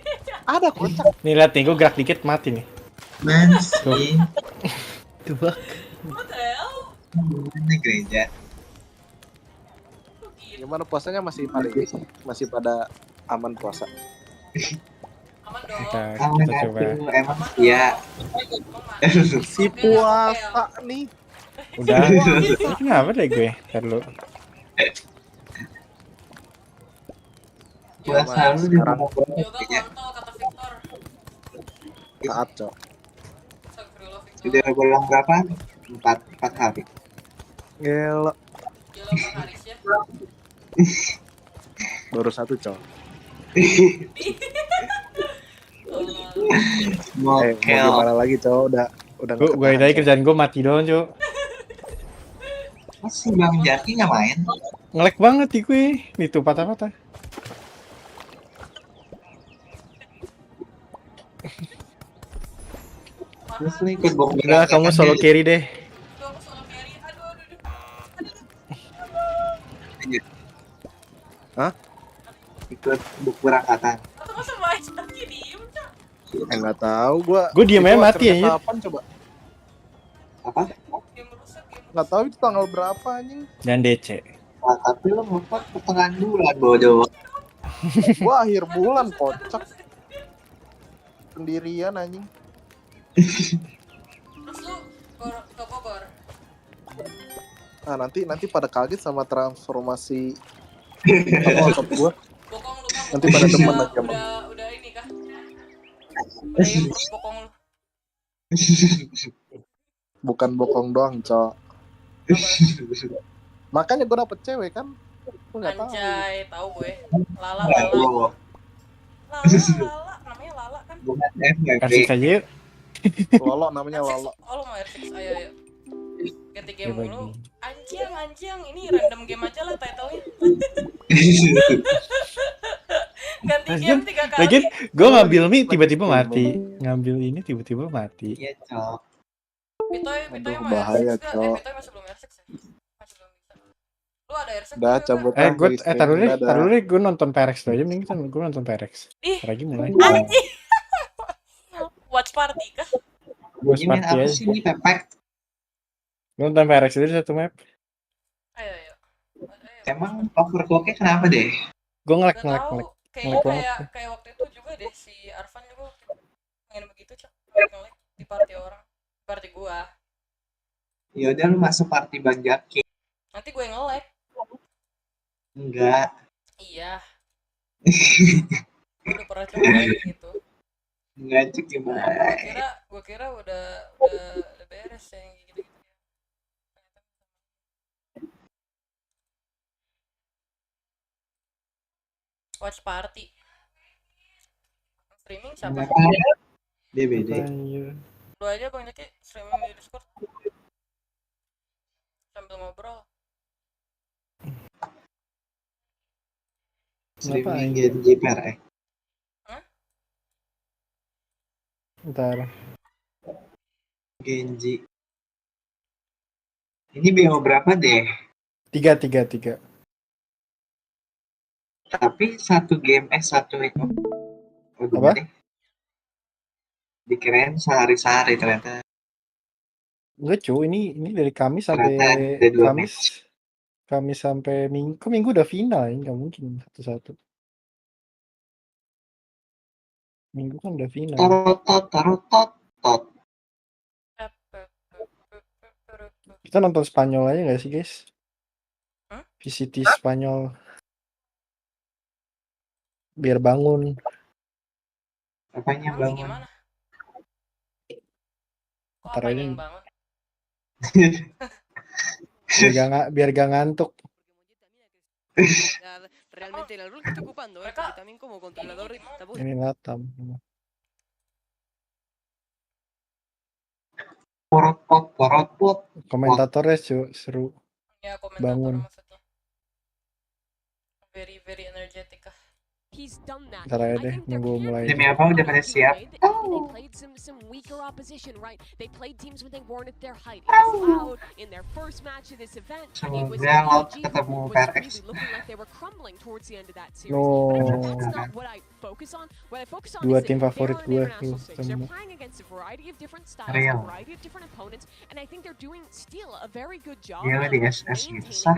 Ada kocak. Nih lihat nih, gue gerak dikit mati nih. Man sih. Tuh bak. What the hell? Mana gereja? Gimana puasanya masih pada aman puasa? Aman dong. Aman Kita coba. atuh, emang ya. Si puasa nih. Udah. Ini kenapa deh gue? Ntar dulu. Puasa lu di sekarang mana Yoga kontol kata Victor. saat cok. Astagfirullah Victor. Sudah bolong berapa? 4 hari. Gelo. Gila Bang Haris ya. Baru 1 cok. Mau Mokel. gimana lagi cok? Udah Gue dari kerjaan gue mati doang cuy. Masih Bang Jaki nggak main? Nge-lag banget di gue. Nih tuh patah-patah. Terus nih ikut bom Udah kamu solo carry deh. Tuh aku solo carry. Aduh. Hah? Ikut buku rakatan. Atau masa Bang Yaki diem Cak? Nggak tahu gua. Gue diem aja Itu mati acaranya aja. Kapan coba? Apa? Game rusak game. Nggak tahu itu tanggal berapa anjing. Dan DC. Nah, tapi lo ngumpet pertengahan bulan bodoh. Gua akhir bulan kocak. Sendirian anjing. Terus lu ke Bogor. Nah, nanti pada kaget sama transformasi otot gua. Bokong lu kan. Nanti pada demen lagi sama. Udah ini kah? Udah improve bokong lu. Bukan bokong doang, cok. Makanya gua dapet cewek kan. Gua nggak tahu. Anjay, tahu gue. Lala. Lo Lala, namanya Lala kan. bukan FMP. Kasih saja yuk. Lolo namanya R6. Lolo. Oh, lu mau R6. Ayo. Ganti game Ya, mulu. bagi. Anjing. Ini random game aja lah title-nya. Ganti game 3 kali. Lagian gue ngambil mie tiba-tiba mati. Ngambil ini tiba-tiba mati. Iya, Cok. Pitoy Aduh, mau bahaya, R6 gak? Cok. Pitoy masih belum R6 ya? Masih belum bisa. Lu ada R6 Udah juga, cabut Kak? Gue dari taruh streaming, deh, dadah. gue nonton Perex dulu aja, mending gue nonton Perex. Ih, Lagi mulai. anjing. Watch party kah? Watch Ini main party apa aja. sih ini Pepek? Gue nonton Perex dulu satu map. Ayo. Emang overclocknya kenapa deh? Gue Gak ngelek. tahu. Ngelek banget. Kayak waktu itu juga deh si Arvan juga waktu itu main begitu, Cok. Ngelek di party orang. Party gua. Ya udah lu masuk party Bang Jaki. Nanti gue ngelek. Enggak. Iya. Gue udah pernah coba kayak gitu. Enggak cek gimana. Gue kira udah beres ya yang gitu-gitu. Watch party. Streaming siapa? DBD. Lu aja Bang Jaki streaming di Discord. Sambil ngobrol. Streaming Genji per Ntar. Genji. Ini BO berapa deh? 3. Tapi satu game satu itu. Apa? Deh. Dikirain sehari-sehari ternyata. Enggak cuy, ini dari Kamis sampai Ternyata ada 2 match. Kamis sampai Minggu. Minggu udah final, ini nggak mungkin satu-satu. Minggu kan udah final. Tot. Kita nonton Spanyol aja nggak sih guys? VCT Spanyol. Biar bangun. Apanya bangun? Ntar aja. biar gak ngantuk. Realmente el rol que estoy ocupando, porque también como controlador Ini Latam. Porot. Komentatornya seru. Ya, bangun. Maksudnya. Very energetic kah? Ntar aja deh, nunggu mulai. Demi apa udah pada siap? Semoga Laut ketemu PRX. No. 2 tim favorit gue ketemu. Real. Gila di SS gitu sah.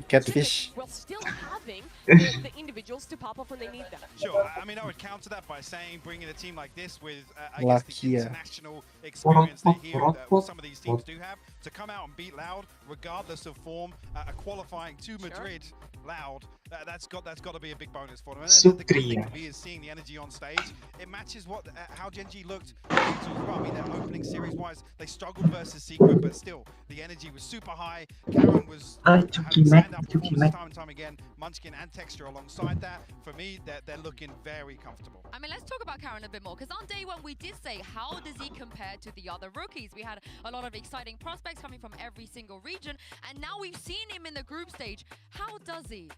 Catfish. while still having the individuals to pop up when they need them. Sure, I mean, I would counter that by saying bringing a team like this with, I guess, the international experience they hear that some of these teams do have, to come out and beat Loud, regardless of form, a qualifying to Madrid, Loud, that's got to be a big bonus for them. And the good thing to me is seeing the energy on stage. It matches what how Gen.G looked. I mean, their opening series-wise, they struggled versus Secret, but still, the energy was super high. Karen was having stand-up performances time and time again. Munchkin and Texture alongside that. For me, they're looking very comfortable. I mean, let's talk about Karen a bit more, because on day one we did say, how does he compare to the other rookies? We had a lot of exciting prospects coming from every single region, and now we've seen him in the group stage. How does he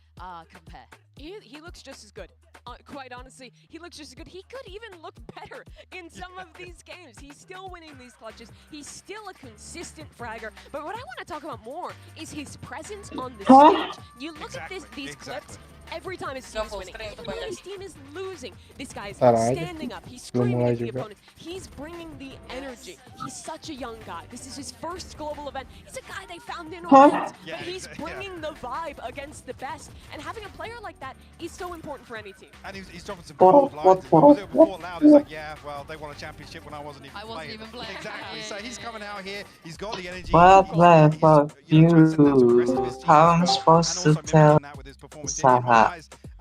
compare? He looks just as good. Quite honestly, he looks just as good. He could even look better in some of these games. He's still winning these clutches. He's still a consistent fragger. But what I want to talk about more is his presence on the stage. You look at these clips. Every time his team is winning, even when his team is losing, this guy is standing up. He's screaming at the opponent. He's bringing the energy. He's such a young guy. This is his first global event. He's a guy they found in Orleans, but he's bringing the vibe against the best. And having a player like that is so important for any team. And he's dropping some cold lines. Before Loud, he's like, yeah, well, they won a championship when I wasn't even playing. Exactly. So he's coming out here. He's got the energy. What level you? How am I supposed to tell? I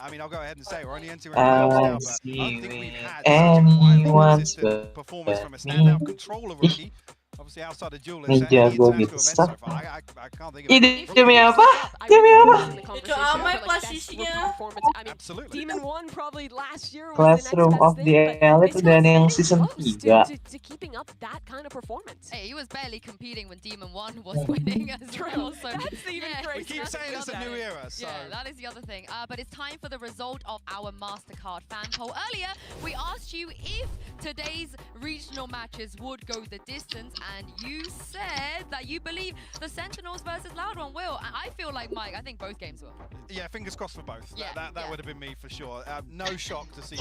mean, I'll go ahead and say we're only entering now, but I don't think we've had anyone's performance from a standout controller rookie. Obviously, outside of Jewel and international events so far, I can't think of it. Demi apa? Demi apa? Itu amai posisinya. Absolutely. Demon 1 probably last year was Classroom of the Elite udah yang season 3. To keeping up that kind of performance. Hey, he was barely competing when Demon 1 was winning as well. So that's even crazy. We keep saying it's a new era. So. Yeah, that is the other thing. But it's time for the result of our MasterCard fan poll. Earlier, we asked you if today's regional matches would go the distance, and you said that you believe the Sentinels versus Loud1 will. And I feel like, Mike, I think both games will. Yeah, fingers crossed for both. Yeah, that would have been me for sure. No shock to see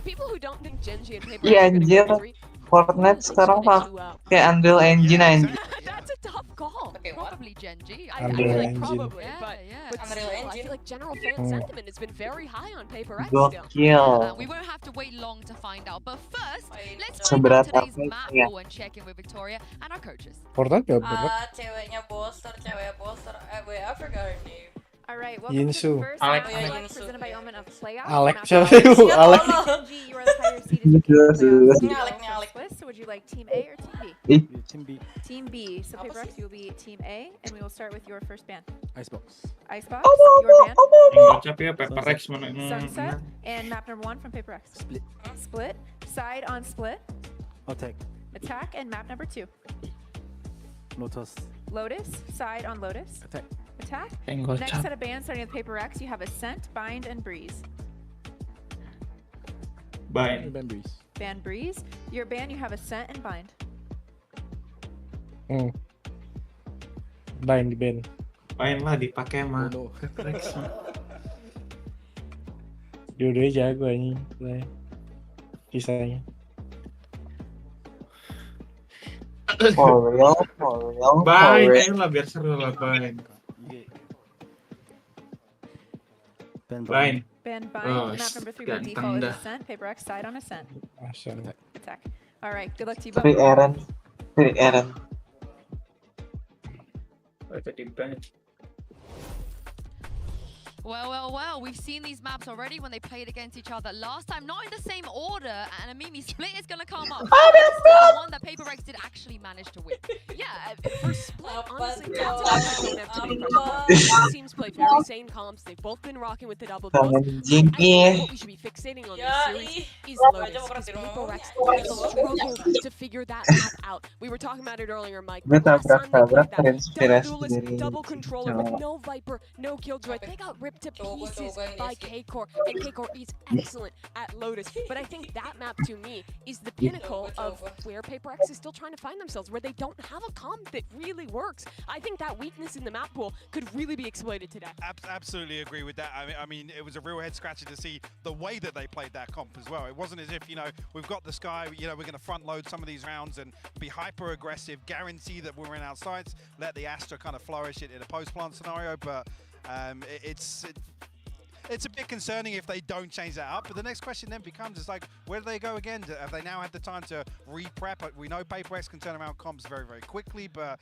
People who don't think Genji and Paper Iya are gonna anjir, go 3, Fortnite sekarang pakai Unreal Engine anjir. that's a tough call. Okay, what? Probably Genji. I feel Unreal like Engine. probably, Yeah, but yeah. but Unreal still, I Engine. feel like general fan sentiment has been very high on Paper X still. Gokil. We won't have to wait long to find out. But first, let's find out Seberapa today's fake map ya? pool and check in with Victoria and our coaches. Fortnite gak bener. Ceweknya poster, I forgot her name. All right, welcome Yinsu. to the first Alex. round Oh, yeah, select Yinsu, presented by yeah. Omen of Playoff. Alex, Now, siapa for itu? Alex. Genji, you are the higher seeded in the playoffs. Ini So, Alec, nih, Alec. split, so would you like Team A or Team B? Team B. Team B. So Apa Paper X, sih? you will be Team A, and we will start with your first band. Icebox. Icebox, your band. Gocap ya Paper X mana? Sunset, and map number 1 from Paper X. Split. Split, side on split, Attack. attack, and map number 2. Lotus. Lotus, side on Lotus, Attack. attack. Penggol Next cap. set of bands starting with Paper X, you have Ascent, Bind, and Breeze. Bye. Band Breeze. Band Breeze. Your band, you have Ascent and Bind. Bind di band. Main lah dipakai mah. Holo. Dua-duanya jago anjing. Kisahnya. For real, for real, for Bye, real. ayo lah biar seru lah bye. Band Bye. Band Bind, Oh, map number 3 by ganteng default is dah. Ascent. Paper X, side on Ascent. Asal. Attack. All right, good luck to you Free both. Aaron. Free Aaron. Well, we've seen these maps already when they played against each other last time, not in the same order, and a Mimi split is gonna come up. The one that Paper X did actually manage to win. Yeah, for split, honestly, tuh? Captain don't have to be perfect. Both teams play very same comps. They've both been rocking with the double kills. Anjing I think ih. what we should be fixating on this Ya, series ih. is Aja Lotus, mau because berhenti Paper ngomong. X struggled to figure that map out. We were talking about it earlier, Mike. Gue Last time they tabrak-tabrak played that terinspirasi double dari duelist, double controller with cowok. no Viper, no Killjoy. They got ripped to Coba, pieces coba, by Rizky. K-Core, and K-Core is excellent at Lotus. But I think that map, to me, is the pinnacle of where Paper X is still trying to find themselves, where they don't have a comp that really works. I think that weakness in the map pool could really be exploited today. Absolutely agree with that. I mean, it was a real head scratcher to see the way that they played that comp as well. It wasn't as if, you know, we've got the Sky, you know, we're going to front load some of these rounds and be hyper aggressive, guarantee that we're in our sights, let the Astra kind of flourish it in a post plant scenario. But it's a bit concerning if they don't change that up. But the next question then becomes, is like, where do they go again? Have they now had the time to re-prep? We know Paper X can turn around comps very, very quickly, but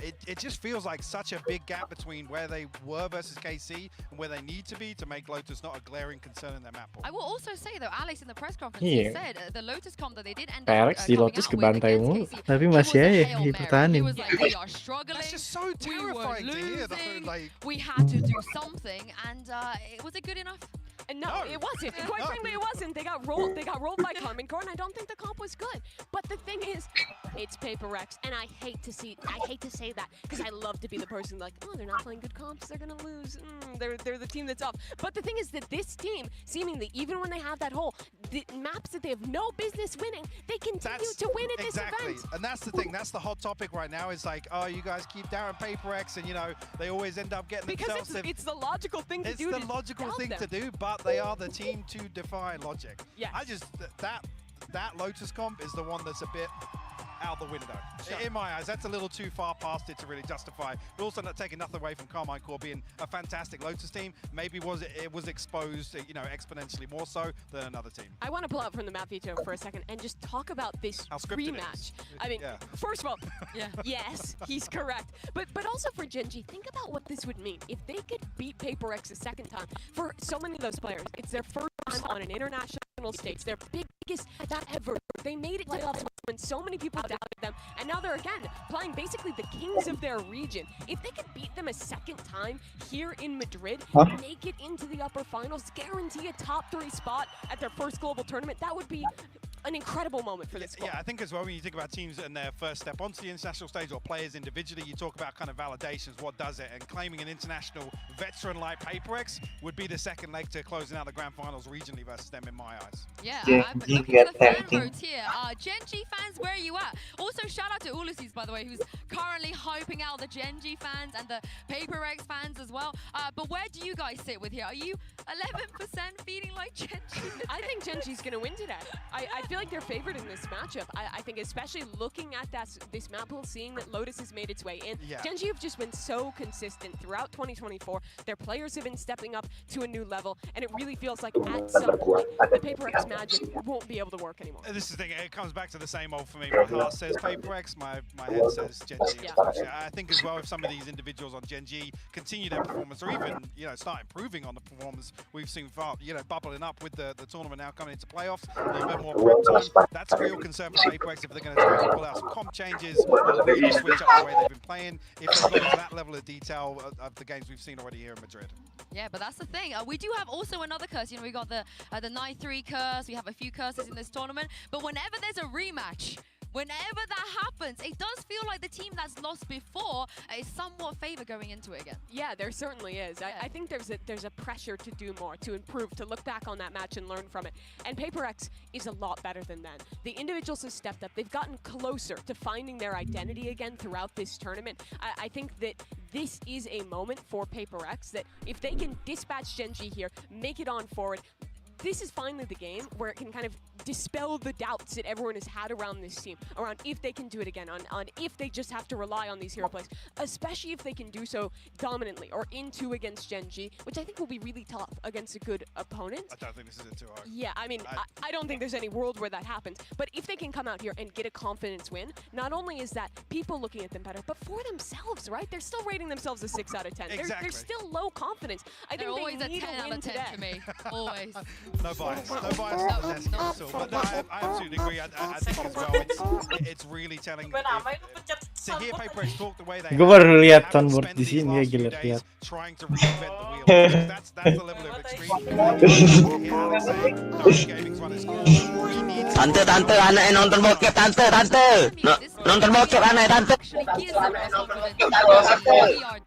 it just feels like such a big gap between where they were versus KC and where they need to be to make Lotus not a glaring concern in their map pool. I will also say though, Alex in the press conference he Iya. said the Lotus comp that they did end up Alex di coming Lotus out with kebantai against mulu, KC, tapi it masih was a aja Hail Mary. He dipertahanin. was like, we are struggling. That's just so We were terrifying to hear. losing. Like, We had to do something, and was it good enough? And no, it wasn't. Quite frankly, it wasn't. They got rolled. They got rolled by Karmine Corp, and I don't think the comp was good. But the thing is, it's Paper X, and I hate to say that because I love to be the person like, oh, they're not playing good comps, they're gonna lose. They're the team that's up. But the thing is that this team, seemingly, even when they have that hole, the maps that they have no business winning, they continue to win at this event. And that's the thing. That's the hot topic right now. Is like, oh, you guys keep down Paper X, and you know they always end up getting Because themselves. it's the logical thing to do. It's the logical thing to do, but they are the team to defy logic. Yes. I just that Lotus comp is the one that's a bit out the window. In my eyes, that's a little too far past it to really justify. We're also not taking nothing away from Karmine Corp being a fantastic Lotus team. Maybe it was exposed, you know, exponentially more so than another team. I want to pull out from the map veto for a second and just talk about this How scripted it rematch. is. I mean, Yeah. first of all, yes, he's correct. But also for Genji, think about what this would mean if they could beat Paper X a second time. For so many of those players, it's their first time on an international stage, their biggest that ever. They made it playoffs when so many people doubted them, and now they're again playing basically the kings of their region. If they could beat them a second time here in Madrid, make it into the upper finals, guarantee a top 3 spot at their first global tournament, that would be an incredible moment for this squad. Yeah, I think as well, when you think about teams and their first step onto the international stage or players individually, you talk about kind of validations, what does it? And claiming an international veteran like PaperX would be the second leg to closing out the grand finals regionally versus them in my eyes. Yeah, I'm looking at the fan vote here. Gen.G fans, where are you at? Also, shout out to 𝓛𝓲𝓷𝓷𝓼, by the way, who's currently hyping out the Gen.G fans and the PaperX fans as well. But where do you guys sit with here? Are you 11% feeling like Gen.G? I think Gen.G's going to win today. I feel like they're favored in this matchup. I think especially looking at this map pool, seeing that Lotus has made its way in. Yeah. Gen.G have just been so consistent throughout 2024. Their players have been stepping up to a new level, and it really feels like at some point the PaperX magic won't be able to work anymore. This is the thing, it comes back to the same old for me. My heart says PaperX, my head says Gen.G. I think as well, if some of these individuals on Gen.G continue their performance, or even, you know, start improving on the performance we've seen far, you know, bubbling up with the tournament now coming into playoffs, a little bit more prep time. That's a real concern for PaperX if they're going to try to pull out some comp changes or really switch up the way they've been playing, if they've got into that level of detail of the games we've seen already here in Madrid. Yeah, but that's the thing. We do have also another curse. You know, we got the 9-3 curse. We have a few curses in this tournament. But whenever there's a rematch, whenever that happens, it does feel like the team that's lost before is somewhat favored going into it again. Yeah, there certainly is. Yeah. I think there's a pressure to do more, to improve, to look back on that match and learn from it. And PaperX is a lot better than then. The individuals have stepped up. They've gotten closer to finding their identity again throughout this tournament. I think that this is a moment for PaperX that if they can dispatch Gen.G here, make it on forward, this is finally the game where it can kind of dispel the doubts that everyone has had around this team, around if they can do it again, on if they just have to rely on these hero plays, especially if they can do so dominantly or in 2 against Gen.G, which I think will be really tough against a good opponent. I don't think this is too hard. Yeah, I mean, I don't think there's any world where that happens, but if they can come out here and get a confidence win, not only is that people looking at them better, but for themselves, right? They're still rating themselves a 6 out of 10. Exactly. They're still low confidence. I They're think always they a need 10 a out win of 10 today. for me. Always. No bias. No bias on the desk at all. But no, I absolutely agree. I think as well, it's really telling. To hear PaperX talk the way they Gue baru lihat soundboard di sini ya, gila lihat. trying to reinvent the wheel. That's the level of extreme. Tante, anaknya nonton bokep, tante. Nonton bokep anaknya, tante. We are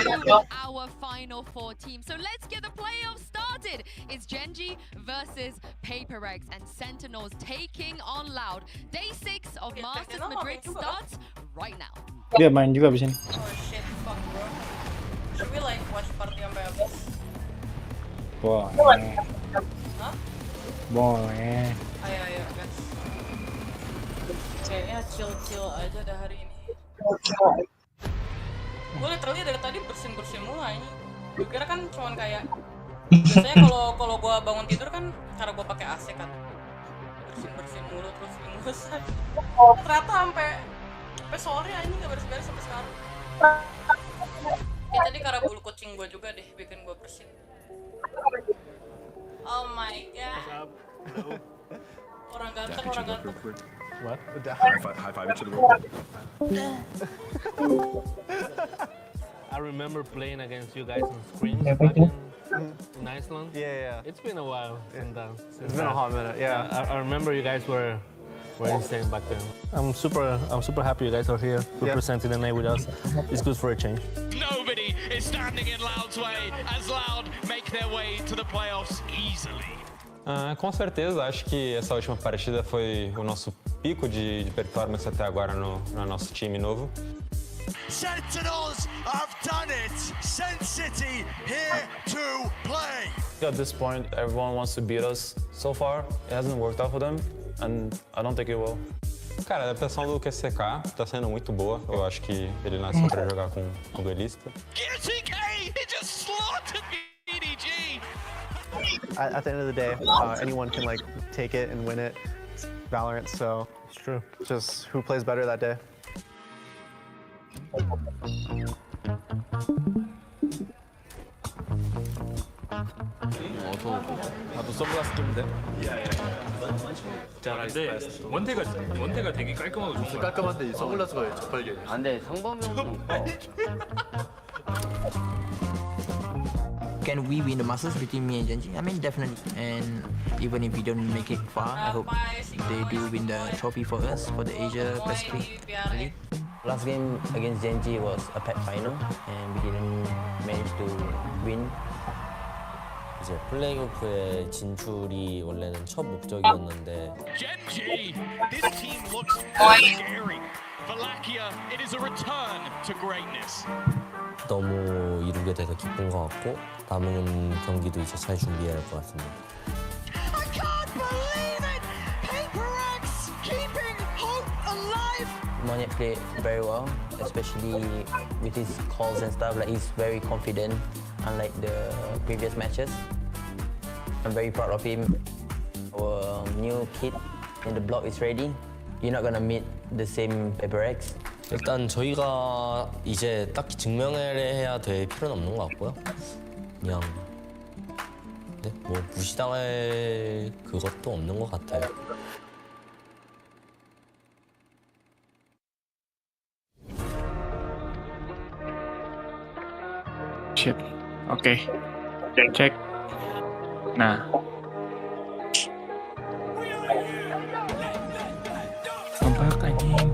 down to our final 4 teams. So let's get the playoffs started. It's Gen.G versus PaperX and Sentinels taking on 𝓸𝓷. Day 6 of Masters Madrid starts right now. Dia main juga abis ini. Oh shit, fuck bro. Should we like watch party sampai habis? Boleh. Hah? Boleh. Ayo guys. Kayaknya chill aja dah hari ini. Gue literally dari tadi bersin mulu aja. Gue kira kan cuman kayak biasanya kalau gue bangun tidur kan cara gue pakai AC kan bersin mulu terus ingusan. Ternyata sampai sore aja nggak beres-beres sampai sekarang. Ya tadi karena bulu kucing gue juga deh bikin gue bersin. Oh my god. Orang ganteng. What? High five each other. I remember playing against you guys on screens back in Iceland. Yeah. It's been a while since It's been a hot minute. Yeah. I remember you guys were insane back then. I'm super happy you guys are here representing the NA with us. It's good for a change. Nobody is standing in 𝓸𝓷's way as 𝓸𝓷 make their way to the playoffs easily. Com certeza, acho que essa última partida foi o nosso pico de performance até agora no nosso time novo. Sentinels have done it! Sen City here to play! At this point, everyone wants to beat us. So far, it hasn't worked out for them, and I don't think it will. Cara, a adaptação do QCK tá sendo muito boa. Eu acho que ele nasceu para jogar com o duelista. QCK, he just slaughtered BDG! At the end of the day, anyone can like take it and win it. It's Valorant, so it's true. Just who plays better that day. 나도 선글라스 끼는데. 자, 근데 원태가 되게 깔끔하고 좋아. 깔끔한데 이 선글라스가 저팔계. 안 돼, 성범이 형. can we win the Masters between me and Genji? I mean, definitely. And even if we don't make it far, I hope they do win the trophy for us, for the Asia Pacific League. Last game against Genji was a pet final, and we didn't manage to win. 이제 플레이오프에 진출이 원래는 첫 목적이었는데. Genji, this team looks scary. Valakia, it is a return to greatness. 너무 이루게 돼서 기쁜 것 같고 남은 경기도 이제 잘 준비해야 할 것 같습니다. I can't believe it! PaperX keeping hope alive! Monyet played very well, especially with his calls and stuff. Like he's very confident, unlike the previous matches. I'm very proud of him. Our new kid in the block is ready. You're not gonna meet the same PaperX. 일단 저희가 이제 딱히 증명해야 될 필요는 없는 것 같고요. 그냥 네, 뭐 무시당할 그것도 없는 것 같아요. Shit. Oke. Cek. Nah. Kompak anjing.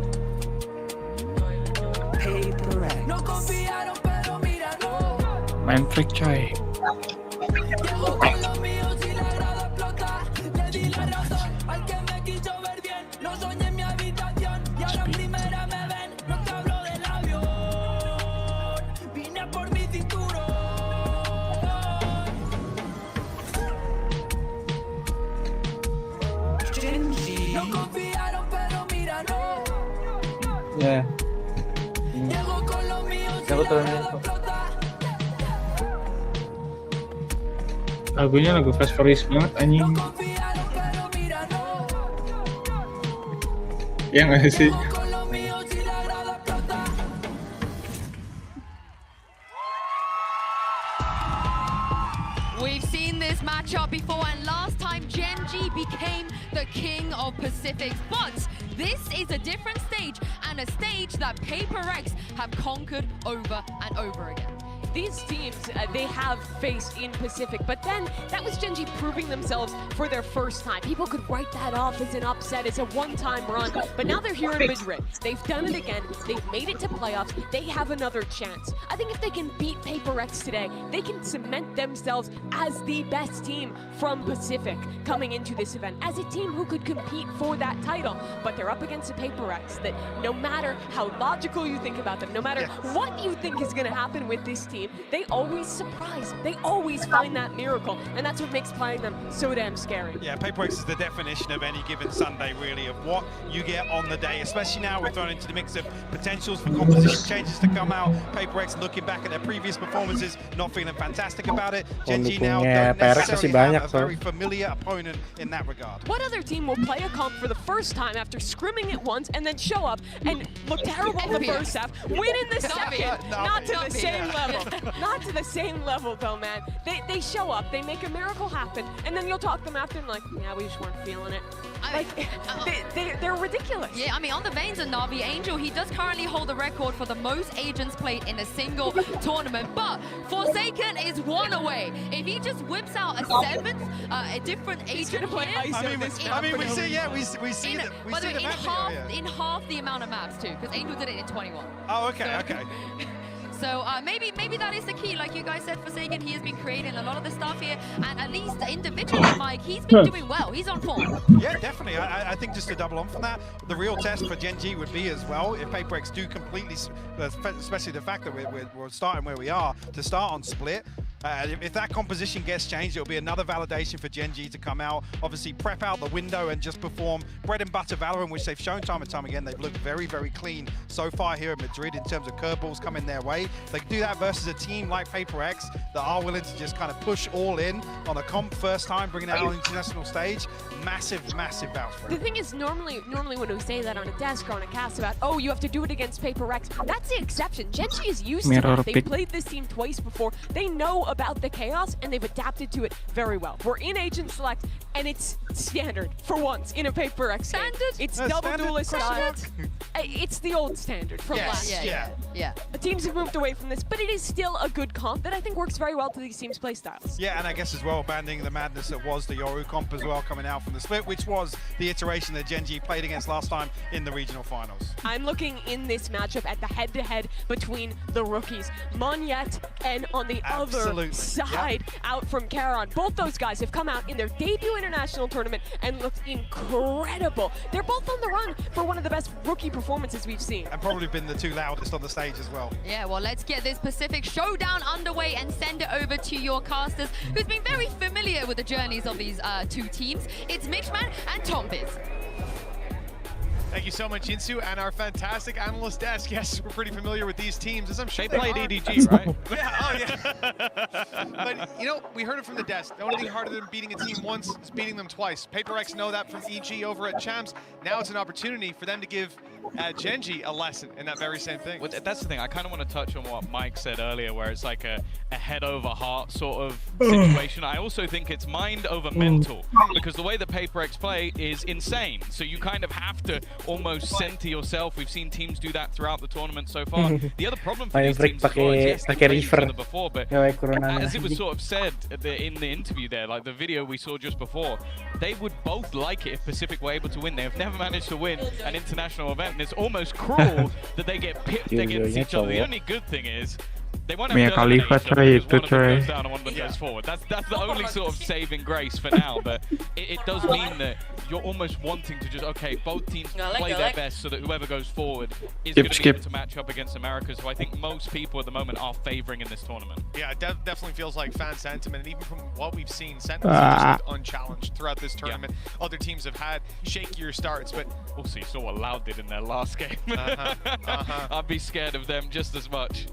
Main freak coy. Ya. Siapa turunnya? Lagunya lagu fast furious banget anjing. Ya nggak sih? We've seen this matchup before, and last time Genji became the king of Pacifics. But this is a different stage, and a stage that PaperX have conquered over and over again. These teams, they have faced in Pacific, but then that was Genji proving themselves for their first time. People could write that off as an upset, as a one-time run, but now they're here in Madrid. They've done it again. They've made it to playoffs. They have another chance. I think if they can beat PaperX today, they can cement themselves as the best team from Pacific coming into this event, as a team who could compete for that title. But they're up against a PaperX that no matter how logical you think about them, no matter what you think is going to happen with this team, they always surprise. They always find that miracle, and that's what makes playing them so damn scary. Yeah, PaperX is the definition of any given Sunday, really, of what you get on the day. Especially now we're thrown into the mix of potentials for composition changes to come out. PaperX looking back at their previous performances, not feeling fantastic about it. Genji now don't necessarily have a very familiar opponent in that regard. What other team will play a comp for the first time after scrimming it once and then show up and look terrible in the first half, win in the second? Not to the same level. Not to the same level, though, man. They show up, they make a miracle happen, and then you'll talk to them after and like, yeah, we just weren't feeling it. They're ridiculous. Yeah, I mean, on the veins of Na'Vi, Angel, he does currently hold the record for the most agents played in a single tournament, but Forsaken is one away. If he just whips out a seventh, a different agent play. I mean, we see, yeah, we see that. By the way, in half the amount of maps too, because Angel did it in 21. Oh, okay, okay. So maybe that is the key. Like you guys said, Forsaken, he has been creating a lot of the stuff here, and at least individually, Mike, he's been doing well. He's on form. Yeah, definitely. I think just to double on from that, the real test for Genji would be as well if PaperX do completely, especially the fact that we're starting where we are to start on split. If that composition gets changed, it'll be another validation for Genji to come out, obviously prep out the window and just perform bread and butter Valorant, which they've shown time and time again. They've looked very, very clean so far here in Madrid in terms of curveballs coming their way. They can do that versus a team like PaperX that are willing to just kind of push all in on a comp first time, bringing it out on the international stage. Massive, massive bounce for The thing is, normally when we say that on a desk or on a cast about, oh, you have to do it against PaperX, that's the exception. Genji is used to that. They've played this team twice before. They know about the chaos, and they've adapted to it very well. We're in Agent Select. and it's standard for once in a Paper X game. It's double duelist style. It's the old standard from last year. Yeah. The teams have moved away from this, but it is still a good comp that I think works very well to these teams' play styles. Yeah, and I guess as well, banding the madness that was the Yoru comp as well, coming out from the split, which was the iteration that Gen G played against last time in the regional finals. I'm looking in this matchup at the head-to-head between the rookies, Monyet and on the other side, out from Karon. Both those guys have come out in their debut international tournament and looked incredible. They're both on the run for one of the best rookie performances we've seen. And probably been the two loudest on the stage as well. Yeah, well, let's get this Pacific Showdown underway and send it over to your casters, who's been very familiar with the journeys of these two teams. It's Mixman and Tombiz. Thank you so much, Insu, and our fantastic analyst desk. Yes, we're pretty familiar with these teams, as I'm sure They played EDG, right? Yeah, oh yeah. But, you know, we heard it from the desk. The only thing harder than beating a team once is beating them twice. Paper X know that from EG over at Champs. Now it's an opportunity for them to give Gen G a lesson in that very same thing. Well, that's the thing. I kind of want to touch on what Mike said earlier, where it's like a head over heart sort of situation. I also think it's mind over mental, because the way that Paper X play is insane. So you kind of have to almost center yourself. We've seen teams do that throughout the tournament so far. The other problem for these teams as well is, yes, they played each other before, but as it was sort of said in the interview there, like the video we saw just before, they would both like it if Pacific were able to win. They have never managed to win an international event, and it's almost cruel that they get pipped against each other. The only good thing is they won't have to eliminate each other because one of them goes down and one of them goes forward. That's the only sort of saving grace for now, but it does mean that you're almost wanting to just, okay, both teams play their best so that whoever goes forward is going to be able to match up against America. So I think most people at the moment are favoring in this tournament. Yeah, it definitely feels like fan sentiment, and even from what we've seen, Sentinels have just unchallenged throughout this tournament. Yeah. Other teams have had shakier starts, but also you saw what Loud did in their last game. I'd be scared of them just as much.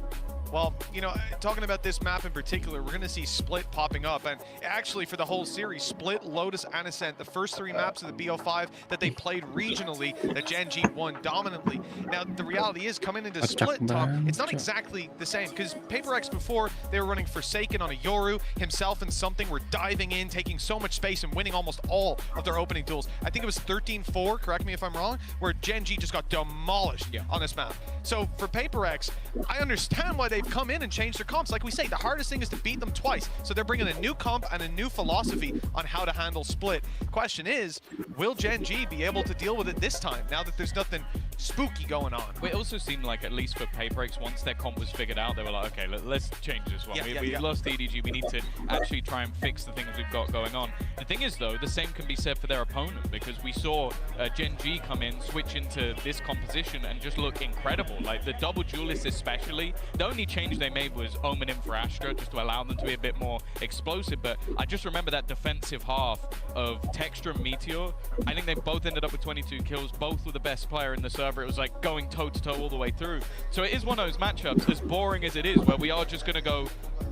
Well, you know, talking about this map in particular, we're going to see Split popping up. And actually, for the whole series, Split, Lotus, and Ascent, the first three maps of the BO5 that they played regionally, that Gen G won dominantly. Now, the reality is, coming into Split, Tom, it's not exactly the same. Because Paper X before, they were running Forsaken on a Yoru. Himself and Something were diving in, taking so much space, and winning almost all of their opening duels. I think it was 13-4, correct me if I'm wrong, where Gen G just got demolished on this map. So, for Paper X, I understand why they've come in and changed their comps. Like we say, the hardest thing is to beat them twice. So they're bringing a new comp and a new philosophy on how to handle Split. Question is, will Gen G be able to deal with it this time, now that there's nothing spooky going on? It also seemed like, at least for Paper X, once their comp was figured out, they were like, okay, let's change this one. We lost EDG, we need to actually try and fix the things we've got going on. The thing is, though, the same can be said for their opponent, because we saw Gen G come in, switch into this composition, and just look incredible. Like, the double duelists especially, the only change they made was Omen in for Astra, just to allow them to be a bit more explosive. But I just remember that defensive half of Texture and Meteor. I think they both ended up with 22 kills. Both were the best player in the server. It was like going toe-to-toe all the way through. So it is one of those matchups, as boring as it is, where we are just going to go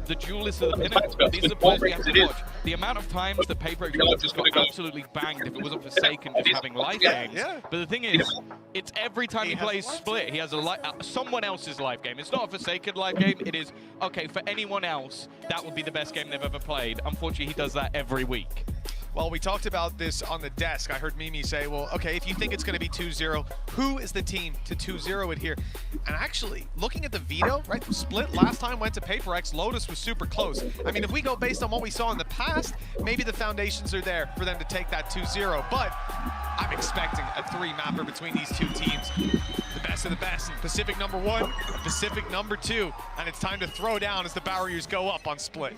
the duelists of the pinnacle. These are the players we have to watch. The amount of times the Paper X would have just got absolutely banged if it wasn't Forsaken just having life games. But the thing is, it's every time he plays Split, he has someone else's life game. It's not a Forsaken life game. It is, okay, for anyone else, that would be the best game they've ever played. Unfortunately, he does that every week. Well, we talked about this on the desk. I heard Mimi say, well, okay, if you think it's going to be 2-0, who is the team to 2-0 it here? And actually, looking at the veto, right, Split last time went to Paper X. Lotus was super close. I mean, if we go based on what we saw in the past, maybe the foundations are there for them to take that 2-0. But I'm expecting a three-mapper between these two teams. The best of the best. Pacific #1, Pacific #2. And it's time to throw down as the barriers go up on Split.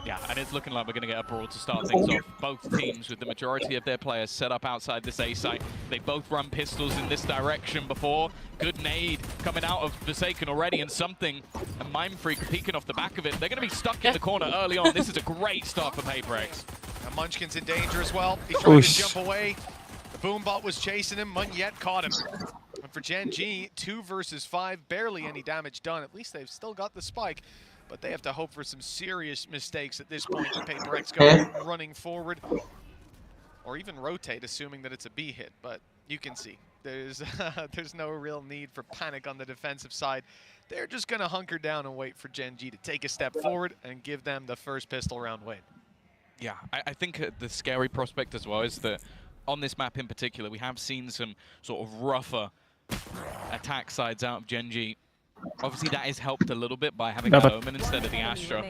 Yeah, and it's looking like we're going to get a brawl to start things off. Both teams with the majority of their players set up outside this A site. They both run pistols in this direction before. Good nade coming out of Forsaken already, and Something, a Mind Freak peeking off the back of it. They're going to be stuck in the corner early on. This is a great start for Paper X. And Munchkin's in danger as well. He's trying to jump away. The Boombot was chasing him. Munyet caught him. And for Gen G, 2 versus 5, barely any damage done. At least they've still got the spike. But they have to hope for some serious mistakes at this point. Paper X go running forward, or even rotate, assuming that it's a B hit. But you can see there's no real need for panic on the defensive side. They're just going to hunker down and wait for Gen G to take a step forward and give them the first pistol round win. Yeah, I think the scary prospect as well is that on this map in particular, we have seen some sort of rougher attack sides out of Gen.G. Obviously, that is helped a little bit by having that Omen instead of the Astra.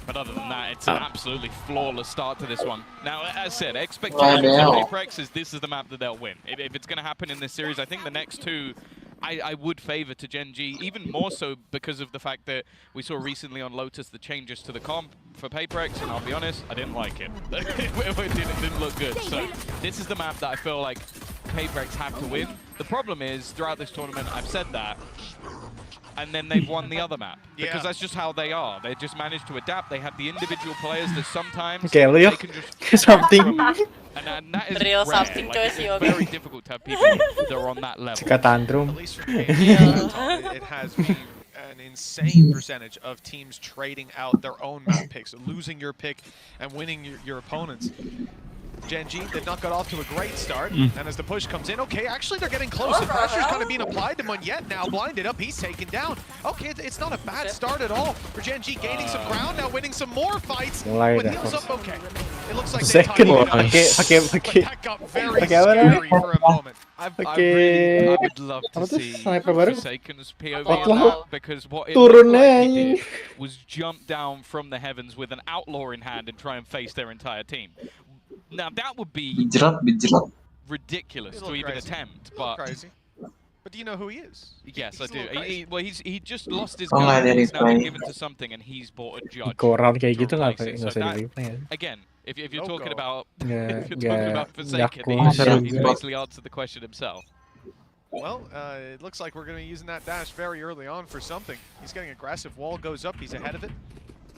But other than that, it's an absolutely flawless start to this one. Now, as I said, expectations of Apex is this is the map that they'll win. If it's going to happen in this series, I think the next two I would favor to Gen.G, even more so because of the fact that we saw recently on Lotus the changes to the comp for PaperX, and I'll be honest, I didn't like it. It didn't look good. So this is the map that I feel like PaperX have to win. The problem is, throughout this tournament, I've said that, and then they've won the other map. Because that's just how they are. They just manage to adapt. They have the individual players that sometimes Okay, Leo, they can just something. And that is Real rare. something Like, to it's you, very difficult to have people that are on that level. Suka tantrum. At least for it has been an insane percentage of teams trading out their own map picks, losing your pick and winning your opponents. Gen.G, they've not got off to a great start, and as the push comes in, okay, actually they're getting close. The pressure's kind of being applied to 𝓛𝓲𝓷𝓷 now, blinded up, he's taken down. Okay, it's not a bad start at all for Gen.G, gaining some ground, now winning some more fights. With heals up, okay. It looks like they tied it up. But that got very scary for a moment. I would love to see Forsaken's POV on that, because what it looked like he did was jump down from the heavens with an outlaw in hand and try and face their entire team. Now that would be ridiculous to even attempt, but crazy. But do you know who he is? Yes, I do. He just lost his gun. He's now been given to something, and he's bought a judge. Again, if you're talking about Forsaken, he's basically answered the question himself. Well, it looks like we're going to be using that dash very early on for something. He's getting aggressive. Wall goes up. He's ahead of it.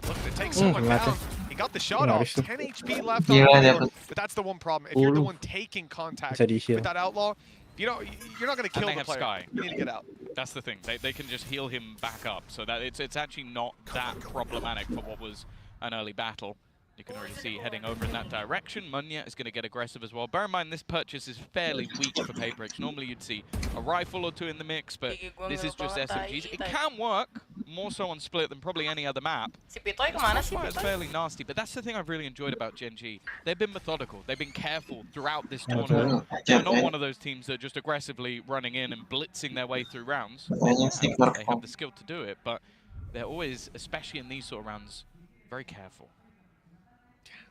Looking to take someone down. He got the shot off. 10 HP left on the board. But that's the one problem. If you're the one taking contact with that outlaw, you're not going to kill the player. Sky. You need to get out. That's the thing. They can just heal him back up, so that it's actually not that problematic for what was an early battle. You can already see heading over in that direction. 𝓛𝓲𝓷𝓷 is going to get aggressive as well. Bear in mind, this purchase is fairly weak for PaperX. Normally, you'd see a rifle or two in the mix, but this is just SMGs. It can work, more so on Split than probably any other map. It's fairly nasty, but that's the thing I've really enjoyed about Gen.G. They've been methodical. They've been careful throughout this tournament. They're not one of those teams that are just aggressively running in and blitzing their way through rounds. They have the skill to do it, but they're always, especially in these sort of rounds, very careful.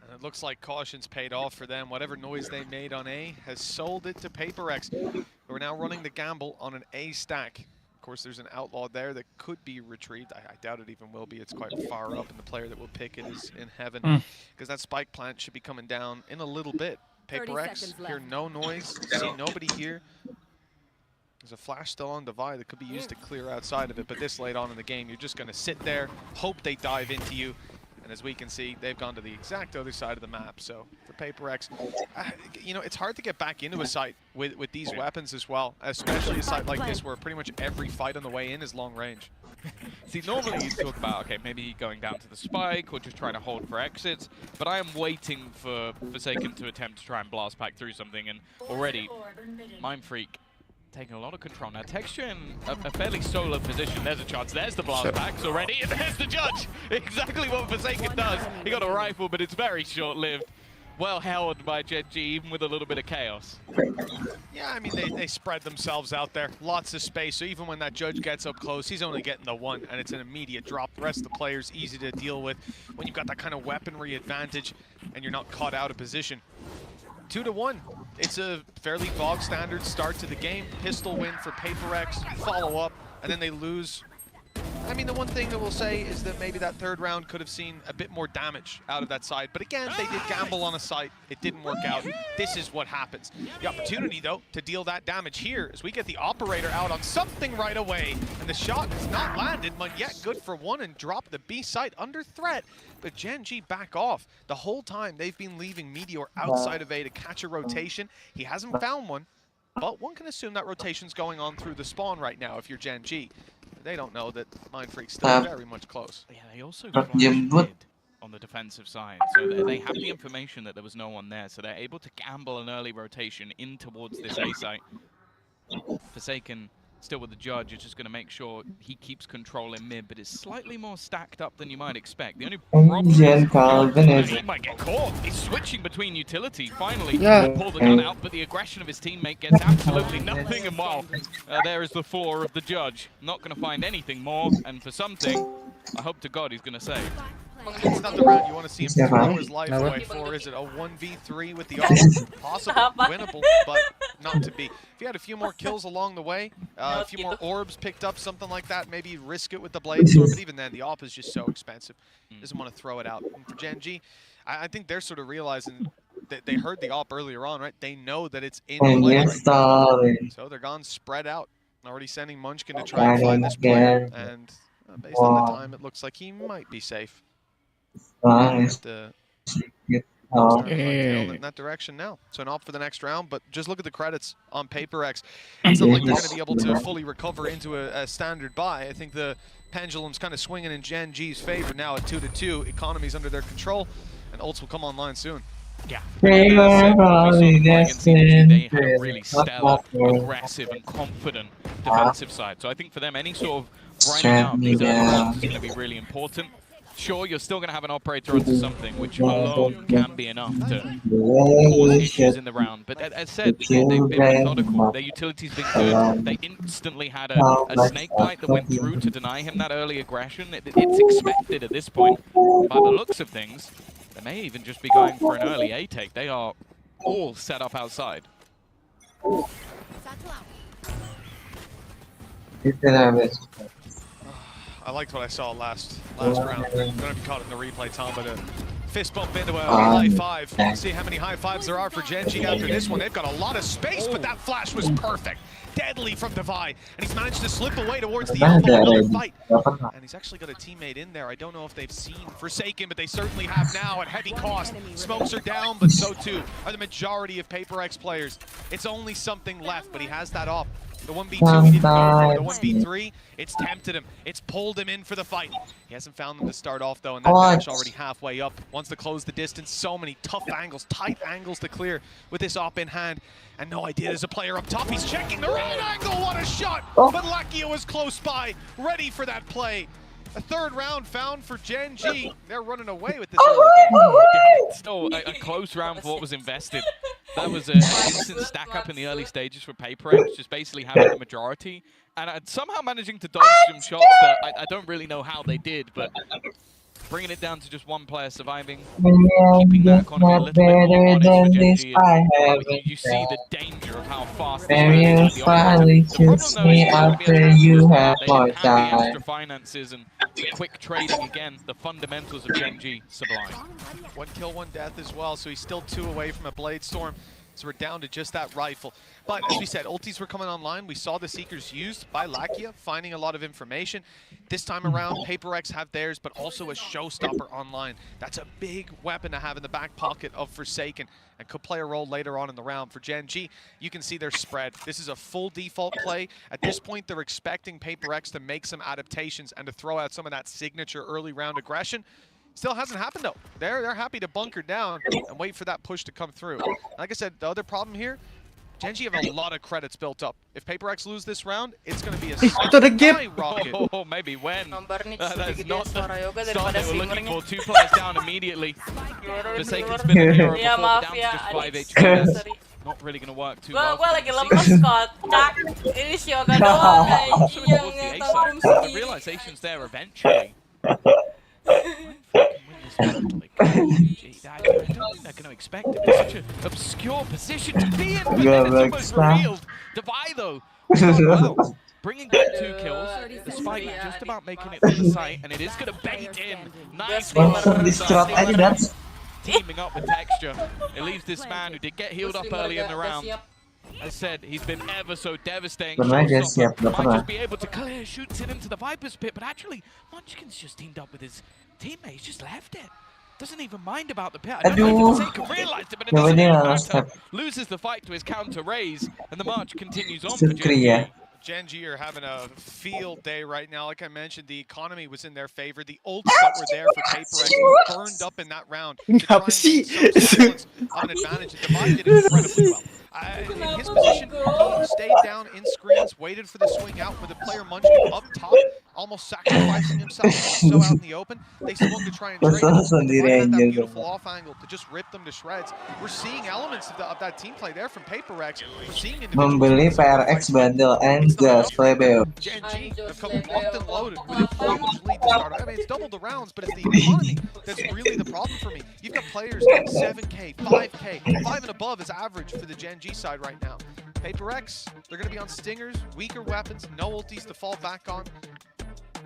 And it looks like caution's paid off for them. Whatever noise they made on A has sold it to PaperX. We're now running the gamble on an A stack. Of course, there's an outlaw there that could be retrieved. I doubt it even will be. It's quite far up, and the player that will pick it is in heaven. Because that spike plant should be coming down in a little bit. PaperX, hear no noise, see nobody here. There's a flash still on 𝓲𝓷𝓷 that could be used to clear outside of it, but this late on in the game, you're just going to sit there, hope they dive into you. And as we can see, they've gone to the exact other side of the map. So for PaperX, you know, it's hard to get back into a site with these weapons as well, especially a site like this where pretty much every fight on the way in is long range. See, normally you talk about, okay, maybe going down to the spike or just trying to hold for exits, but I am waiting for Forsaken to attempt to try and blast back through something, and already Mindfreak taking a lot of control. Now, Texture in a fairly solo position. There's a chance. There's the blast backs already, and there's the judge. Exactly what Forsaken does. He got a rifle, but it's very short-lived. Well held by Gen.G, even with a little bit of chaos. Yeah, I mean, they spread themselves out there. Lots of space, so even when that judge gets up close, he's only getting the one, and it's an immediate drop. The rest of the players easy to deal with when you've got that kind of weaponry advantage and you're not caught out of position. 2-1. It's a fairly bog standard start to the game. Pistol win for PaperX, follow up, and then they lose. I mean, the one thing that we'll say is that maybe that third round could have seen a bit more damage out of that side. But again, they did gamble on a site. It didn't work out. This is what happens. The opportunity, though, to deal that damage here is we get the operator out on something right away. And the shot is not landed. 𝓛𝓲𝓷𝓷 good for one and drop the B site under threat. But Gen.G back off. The whole time they've been leaving Meteor outside of A to catch a rotation. He hasn't found one, but one can assume that rotation's going on through the spawn right now if you're Gen.G. They don't know that Mindfreak's still very much close. Yeah, they also flashed mid on the defensive side, so they have the information that there was no one there, so they're able to gamble an early rotation in towards this A site. Forsaken still with the judge, is just going to make sure he keeps control in mid, but it's slightly more stacked up than you might expect. The only problem is he might get caught. He's switching between utility. Finally, pull the gun out, but the aggression of his teammate gets absolutely nothing. And well, there is the floor of the judge. Not going to find anything more, and for something, I hope to God he's going to save. It's not the round you want to see him throw his life away for. Is it a 1v3 with the option? Possible, winnable, but not to be. If you had a few more kills along the way, a few more orbs picked up, something like that, maybe risk it with the blade storm, but even then, the op is just so expensive. Doesn't want to throw it out. And for Gen G, I think they're sort of realizing that they heard the op earlier on, right? They know that it's in play right now. So they're gone spread out. Already sending Munchkin to try and find this player, and based on the time, it looks like he might be safe. In that direction now. So an op for the next round, but just look at the credits on PaperX. It's not like they're going to be able to fully recover into a standard buy. I think the pendulum's kind of swinging in Gen G's favor now at 2-2. Economy's under their control, and ults will come online soon. Yeah. They had a really stellar, aggressive, and confident defensive side. So I think for them, any sort of grinding out these early is going to be really important. Sure, you're still going to have an operator onto something, which alone can be enough to cause issues in the round. But as said, they've been methodical. Their utility's been good. They instantly had a snake bite that went through to deny him that early aggression. It's expected at this point. By the looks of things, they may even just be going for an early A take. They are all set up outside. I liked what I saw last round. I'm gonna be caught in the replay, Tom, but a fist bump into a high five. See how many high fives there are for Gen G after this one. They've got a lot of space, but that flash was perfect. Deadly from Devi, and he's managed to slip away towards the elbow. Another fight, and he's actually got a teammate in there. I don't know if they've seen Forsaken, but they certainly have now at heavy cost. Smokes are down, but so too are the majority of PaperX players. It's only something left, but he has that off. The 1v2 he didn't go for, the 1v3, it's tempted him. It's pulled him in for the fight. He hasn't found them to start off though, and that match already halfway up. Wants to close the distance. So many tough angles, tight angles to clear with this op in hand. And no idea there's a player up top. He's checking the right angle. What a shot! But Lakia was close by, ready for that play. A third round found for Gen G. They're running away with this early game. Still a close round for what was invested. That was an instant stack up in the early stages for PaperX, just basically having the majority. And somehow managing to dodge some shots that I don't really know how they did, but bringing it down to just one player surviving, keeping that economy a little bit more honest for Gen G. You see the danger of how fast this man is. The problem though is it's going to be a they didn't have the extra finances and quick trading again. The fundamentals of Gen G sublime. 1 kill, 1 death as well, so he's still 2 away from a Blade Storm. So we're down to just that rifle. But as we said, ultis were coming online. We saw the Seekers used by Lakia, finding a lot of information. This time around, PaperX have theirs, but also a showstopper online. That's a big weapon to have in the back pocket of Forsaken, and could play a role later on in the round. For Gen G, you can see their spread. This is a full default play. At this point, they're expecting PaperX to make some adaptations and to throw out some of that signature early round aggression. Still hasn't happened though. They're happy to bunker down and wait for that push to come through. Like I said, the other problem here, Gen G have a lot of credits built up. If PaperX lose this round, it's going to be a skyrocket. Oh, maybe when. That's not the start they were looking for. 2 players down immediately. Forsaken's been a hero before, down to just 5 HP. That's not really going to work too well. Gua lagi lemes kocak. Ini si Yoga doang anjing yang tantrum The realization's there eventually. I don't think they're going to expect it. It's such an obscure position to be in, but then it's almost revealed. Devi, though, well, bringing back 2 kills, despite just about making it to the site, and it is going to bait in. Nice teaming up with Texture. It leaves this man who did get healed up early in the round. As said, he's been ever so devastating. Might just be able to clear, shoots it into the Viper's pit, but actually, Munchkin's just teamed up with his teammate. He's just left it. Doesn't even mind about the pit. I don't know if Forsaken realized it, but it doesn't even matter. Loses the fight to his counter raise, and the march continues on for Gen G. Gen G are having a field day right now. Like I mentioned, the economy was in their favor. The ults that were there for PaperX were burned up in that round to try and gain some semblance of an advantage. And Divide did incredibly well. In his position, he stayed down in screens, waited for the swing out with the player Munchkin up top, almost sacrificing himself. So out in the open, they swung to try and trade. Divide had that beautiful off angle to just rip them to shreds. We're seeing elements of that team play there from PaperX. We're seeing Membeli PRX bundle anjas plebeo. Gen G have come locked and loaded with a huge lead to start. I mean, it's doubled the rounds, but it's the economy that's really the problem for me. You've got players 7K, 5K, 5 and above is average for the Gen G side right now. PaperX, they're going to be on stingers, weaker weapons, no ultis to fall back on.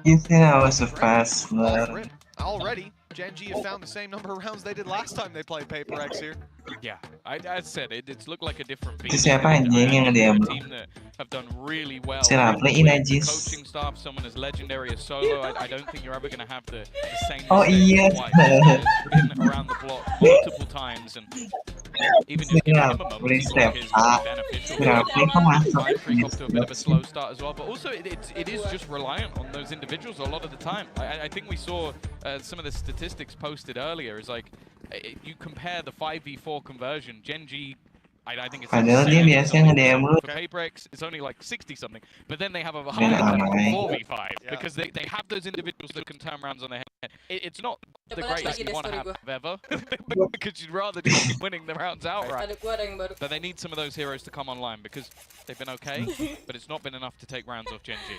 You think I was a fastler? Already, Gen G have found the same number of rounds they did last time they played PaperX here. Yeah, I said it's looked like a different beat. Itu siapa anjing yang dia bro? Have done really well. Coaching staff, someone as legendary as Solo. I don't think you're ever going to have the same. Oh iya. Been around the block multiple times and even just giving him a moment is beneficial. Mindfreak off to a bit of a slow start as well, but also it is just reliant on those individuals a lot of the time. I think we saw some of the statistics posted earlier. Is like you compare the 5v4 conversion, Gen G. I think it's Padahal dia biasanya nge-DM lu. For PaperX, it's only like 60 something, but then they have a higher level 4v5 because they have those individuals that can turn rounds on their head. It's not the greatest you want to have ever because you'd rather just be winning the rounds outright. But they need some of those heroes to come online because they've been okay, but it's not been enough to take rounds off Gen G.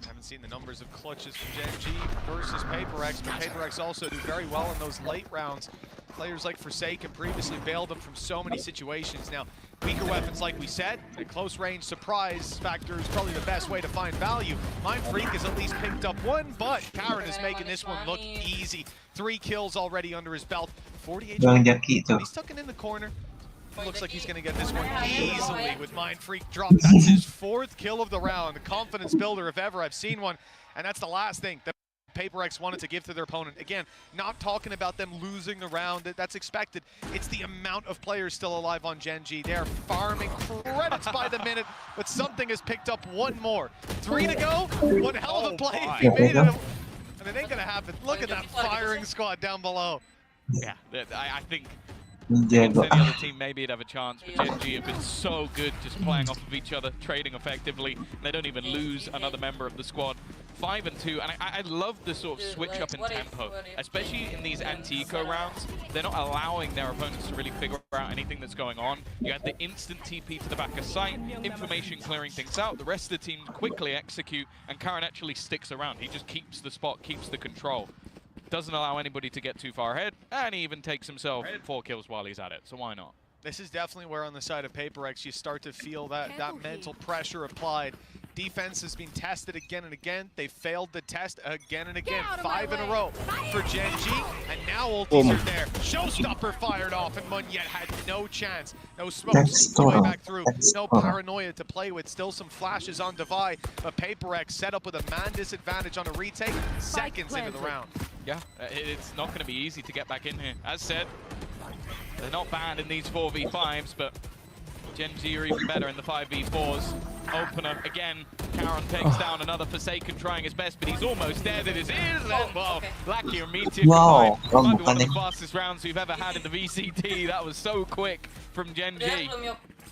Haven't seen the numbers of clutches from Gen G versus PaperX, but PaperX also do very well in those late rounds. Players like Forsaken previously bailed them from so many situations. Now, weaker weapons, like we said, and close range surprise factor is probably the best way to find value. Mindfreak has at least picked up one, but Karen is making this one look easy. 3 kills already under his belt. 48. He's tucking in the corner. Looks like he's going to get this one easily with Mindfreak drop. That's his 4th kill of the round. A confidence builder if ever I've seen one. And that's the last thing that PaperX wanted to give to their opponent. Again, not talking about them losing the round. That's expected. It's the amount of players still alive on Gen G. They're farming credits by the minute, but something has picked up one more. 3 to go. One hell of a play if he made it. And it ain't going to happen. Look at that firing squad down below. Yeah, I think against any other team, maybe it'd have a chance, but Gen G have been so good just playing off of each other, trading effectively. They don't even lose another member of the squad. 5 and 2, and I love the sort of switch up in tempo, especially in these anti-eco rounds. They're not allowing their opponents to really figure out anything that's going on. You had the instant TP to the back of site, information clearing things out. The rest of the team quickly execute, and Karen actually sticks around. He just keeps the spot, keeps the control. Doesn't allow anybody to get too far ahead, and he even takes himself 4 kills while he's at it, so why not? This is definitely where on the side of PaperX you start to feel that mental pressure applied. Defense has been tested again and again. They failed the test again and again. 5 in a row for Gen G, and now ultis are there. Showstopper fired off, and Munyet had no chance. No smoke the way back through. No paranoia to play with. Still some flashes on Divide, but PaperX set up with a man disadvantage on a retake seconds into the round. Yeah, it's not going to be easy to get back in here. As said, they're not bad in these 4v5s, but Gen G are even better in the 5v4s. Opener again. Karen takes down another Forsaken, trying his best, but he's almost there. That is and well, Lackey and Meteor combined. Might be one of the fastest rounds we've ever had in the VCT. That was so quick from Gen G.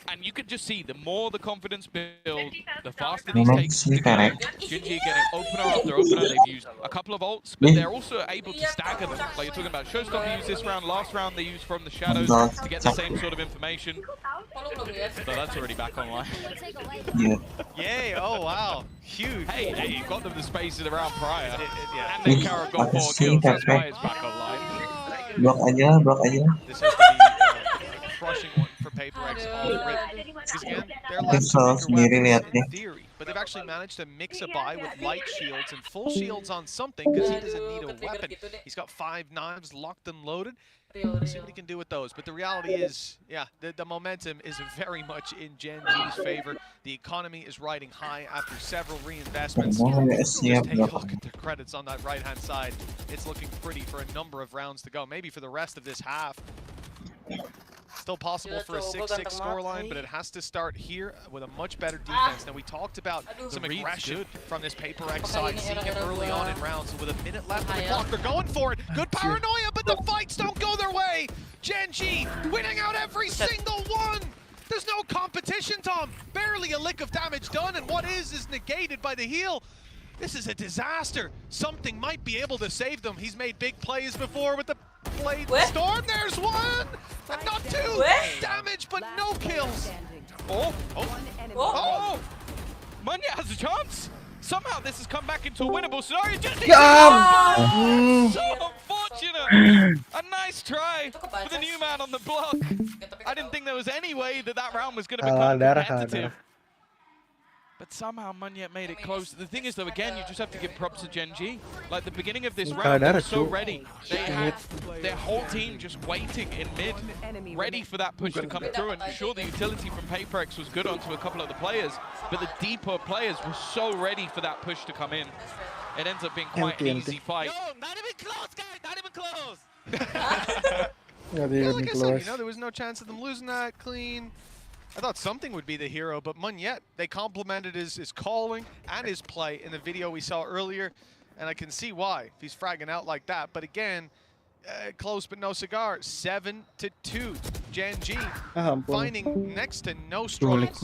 And you could just see the more the confidence build, the faster these takes to go. Gen G getting opener after opener. They've used a couple of ults, but they're also able to stagger them. Like you're talking about Showstopper used this round. Last round they used From the Shadows to get the same sort of information. So that's already back online. Yay, oh wow. Huge. Hey, you got them the spaces around prior. And then Kara got 4 kills. That's why it's back online. Block aja. This has to be a crushing one for PaperX already. Because again, they're left to weapons in theory, but they've actually managed to mix a buy with light shields and full shields on something because he doesn't need a weapon. He's got 5 knives locked and loaded. Let's see what he can do with those. But the reality is, yeah, the momentum is very much in Gen G's favor. The economy is riding high after several reinvestments. Just take a look at the credits on that right-hand side. It's looking pretty for a number of rounds to go, maybe for the rest of this half. Still possible for a 6-6 scoreline, but it has to start here with a much better defense. Now, we talked about some aggression from this Paper X side, seeing it early on in rounds. With a minute left on the clock, they're going for it. Good paranoia, but the fights don't go their way. Gen.G winning out every single one. There's no competition, Tom. Barely a lick of damage done, and what is negated by the heal. This is a disaster. Something might be able to save them. He's made big plays before with the Blade Storm. There's one! And not two! Damage, but no kills. Oh! Munya has a chance. Somehow this has come back into a winnable scenario. Just so unfortunate. A nice try for the new man on the block. I didn't think there was any way that that round was going to become competitive. But somehow Munya made it close. The thing is, though, again, you just have to give props to Gen.G. Like, the beginning of this round, they were so ready. They had their whole team just waiting in mid, ready for that push to come through. And sure, the utility from Paper X was good onto a couple of the players, but the deeper players were so ready for that push to come in. It ends up being quite an easy fight. Yo, not even close, guys! Not even close! Yeah, like I said, you know, there was no chance of them losing that clean. I thought something would be the hero, but Munya, they complimented his calling and his play in the video we saw earlier, and I can see why, if he's fragging out like that. But again, close but no cigar, 7-2. Gen.G finding next to no strikes.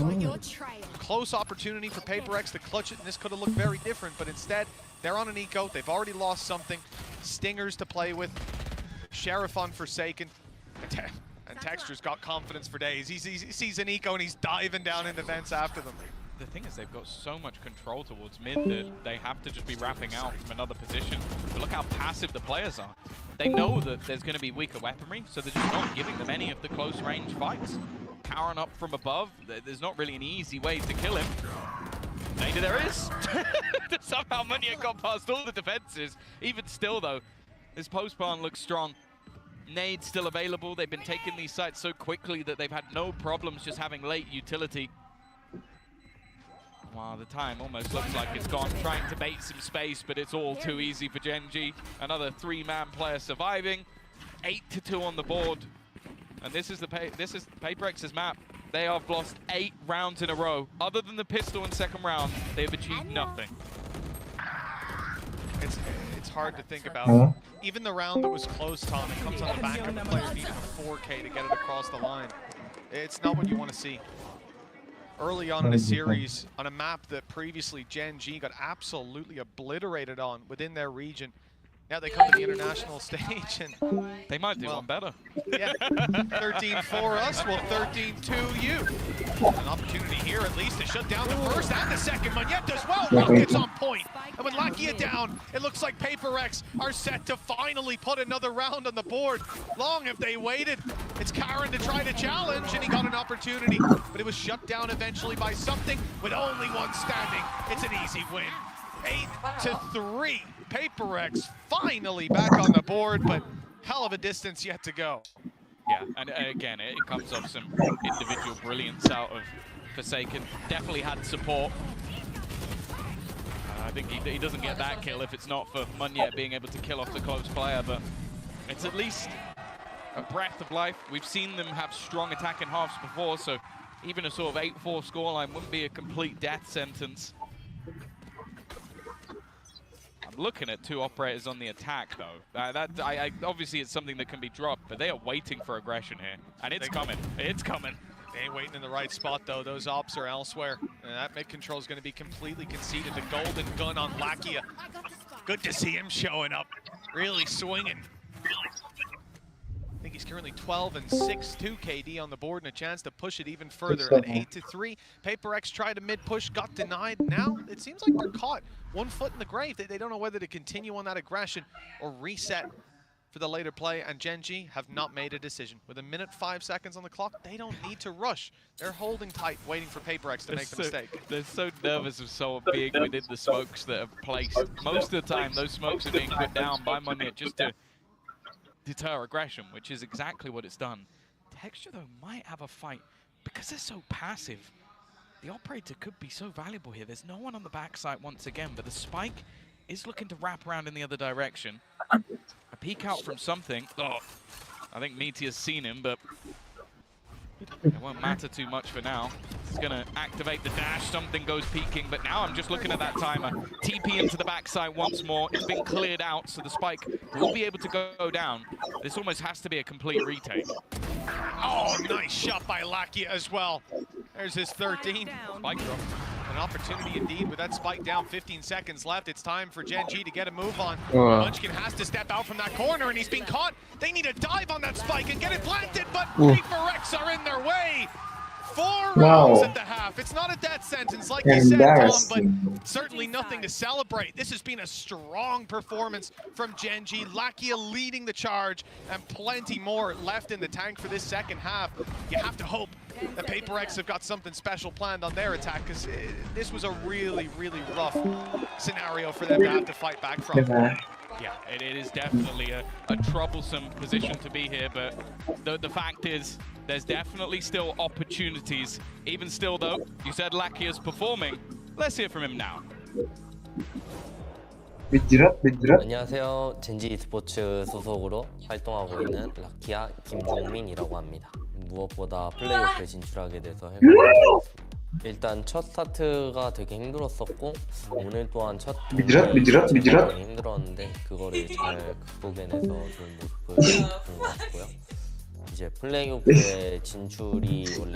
Close opportunity for Paper X to clutch it, and this could have looked very different, but instead, they're on an eco. They've already lost something. Stingers to play with. Sheriff on Forsaken. And Texture's got confidence for days. He sees an eco and he's diving down in defense after them. The thing is, they've got so much control towards mid that they have to just be wrapping out from another position. But look how passive the players are. They know that there's going to be weaker weaponry, so they're just not giving them any of the close range fights. Powering up from above, there's not really an easy way to kill him. Maybe there is. Somehow Munya got past all the defenses. Even still, though, his post-barn looks strong. Nade still available. They've been taking these sites so quickly that they've had no problems just having late utility. Wow, the time almost looks like it's gone, trying to bait some space, but it's all too easy for Gen.G. Another 3-man player surviving. 8-2 on the board. And this is Paper X's map. They have lost 8 rounds in a row. Other than the pistol in second round, they've achieved nothing. It's hard to think about. Even the round that was close, Tom, it comes on the back of the player needing a 4K to get it across the line. It's not what you want to see. Early on in a series, on a map that previously Gen.G got absolutely obliterated on within their region. Now they come to the international stage and they might do one better. Yeah, 13-4 us, well 13-2 you. An opportunity here at least to shut down the first and the second. Munya does well, Rocket's on point. And with 𝓸𝓷𝓷𝓷 down, it looks like Paper X are set to finally put another round on the board. Long have they waited. It's Karen to try to challenge, and he got an opportunity, but it was shut down eventually by something with only one standing. It's an easy win. 8-3. Paper X finally back on the board, but hell of a distance yet to go. Yeah, and again, it comes off some individual brilliance out of Forsaken. Definitely had support. I think he doesn't get that kill if it's not for Munya being able to kill off the close player, but it's at least a breath of life. We've seen them have strong attack in halves before, so even a sort of 8-4 scoreline wouldn't be a complete death sentence. Looking at 2 operators on the attack, though. Obviously, it's something that can be dropped, but they are waiting for aggression here. And it's coming. It's coming. They ain't waiting in the right spot, though. Those ops are elsewhere. And that mid-control is going to be completely conceded. The golden gun on 𝓸𝓷𝓷𝓷. Good to see him showing up. Really swinging. I think he's currently 12-6, 2 KD on the board, and a chance to push it even further at 8-3. Paper X tried a mid-push, got denied. Now, it seems like they're caught 1 foot in the grave. They don't know whether to continue on that aggression or reset for the later play, and Gen.G have not made a decision. With 1 minute 5 seconds on the clock, they don't need to rush. They're holding tight, waiting for Paper X to make the mistake. They're so nervous of someone being within the smokes that are placed. Most of the time, those smokes are being put down by Munya just to deter aggression, which is exactly what it's done. Texture, though, might have a fight because they're so passive. The operator could be so valuable here. There's no one on the backside once again, but the spike is looking to wrap around in the other direction. A peek out from something. Oh, I think Meteor's seen him, but It won't matter too much for now. It's going to activate the dash, something goes peeking, but now I'm just looking at that timer. TP into the backside once more. It's been cleared out, so the spike will be able to go down. This almost has to be a complete retake. Oh, nice shot by Lakia as well. There's his 13. Spike drop. An opportunity indeed with that spike down, 15 seconds left. It's time for Gen G to get a move on. Munchkin has to step out from that corner and he's been caught. They need to dive on that spike and get it planted, but Paper-X are in their way. 4 rounds at the half. It's not a death sentence like you said, Tom, but certainly nothing to celebrate. This has been a strong performance from Gen G. Lakia leading the charge and plenty more left in the tank for this second half. You have to hope the Paper-X have got something special planned on their attack, because this was a really, really rough scenario for them to have to fight back from. Yeah, it is definitely a troublesome position to be here, but the fact is, there's definitely still opportunities. Even still, though, you said Lakia's performing. Let's hear from him now. 안녕하세요. 젠지 e스포츠 소속으로 활동하고 있는 라키아 김종민이라고 합니다. 무엇보다 플레이오프에 진출하게 돼서 행복합니다. 일단 첫 스타트가 되게 힘들었었고 오늘 또한 첫 경기 힘들었는데 그거를 잘 극복해내서 좋은 모습 보여준 것 같고요. 이제 플레이오프에 진출이 원래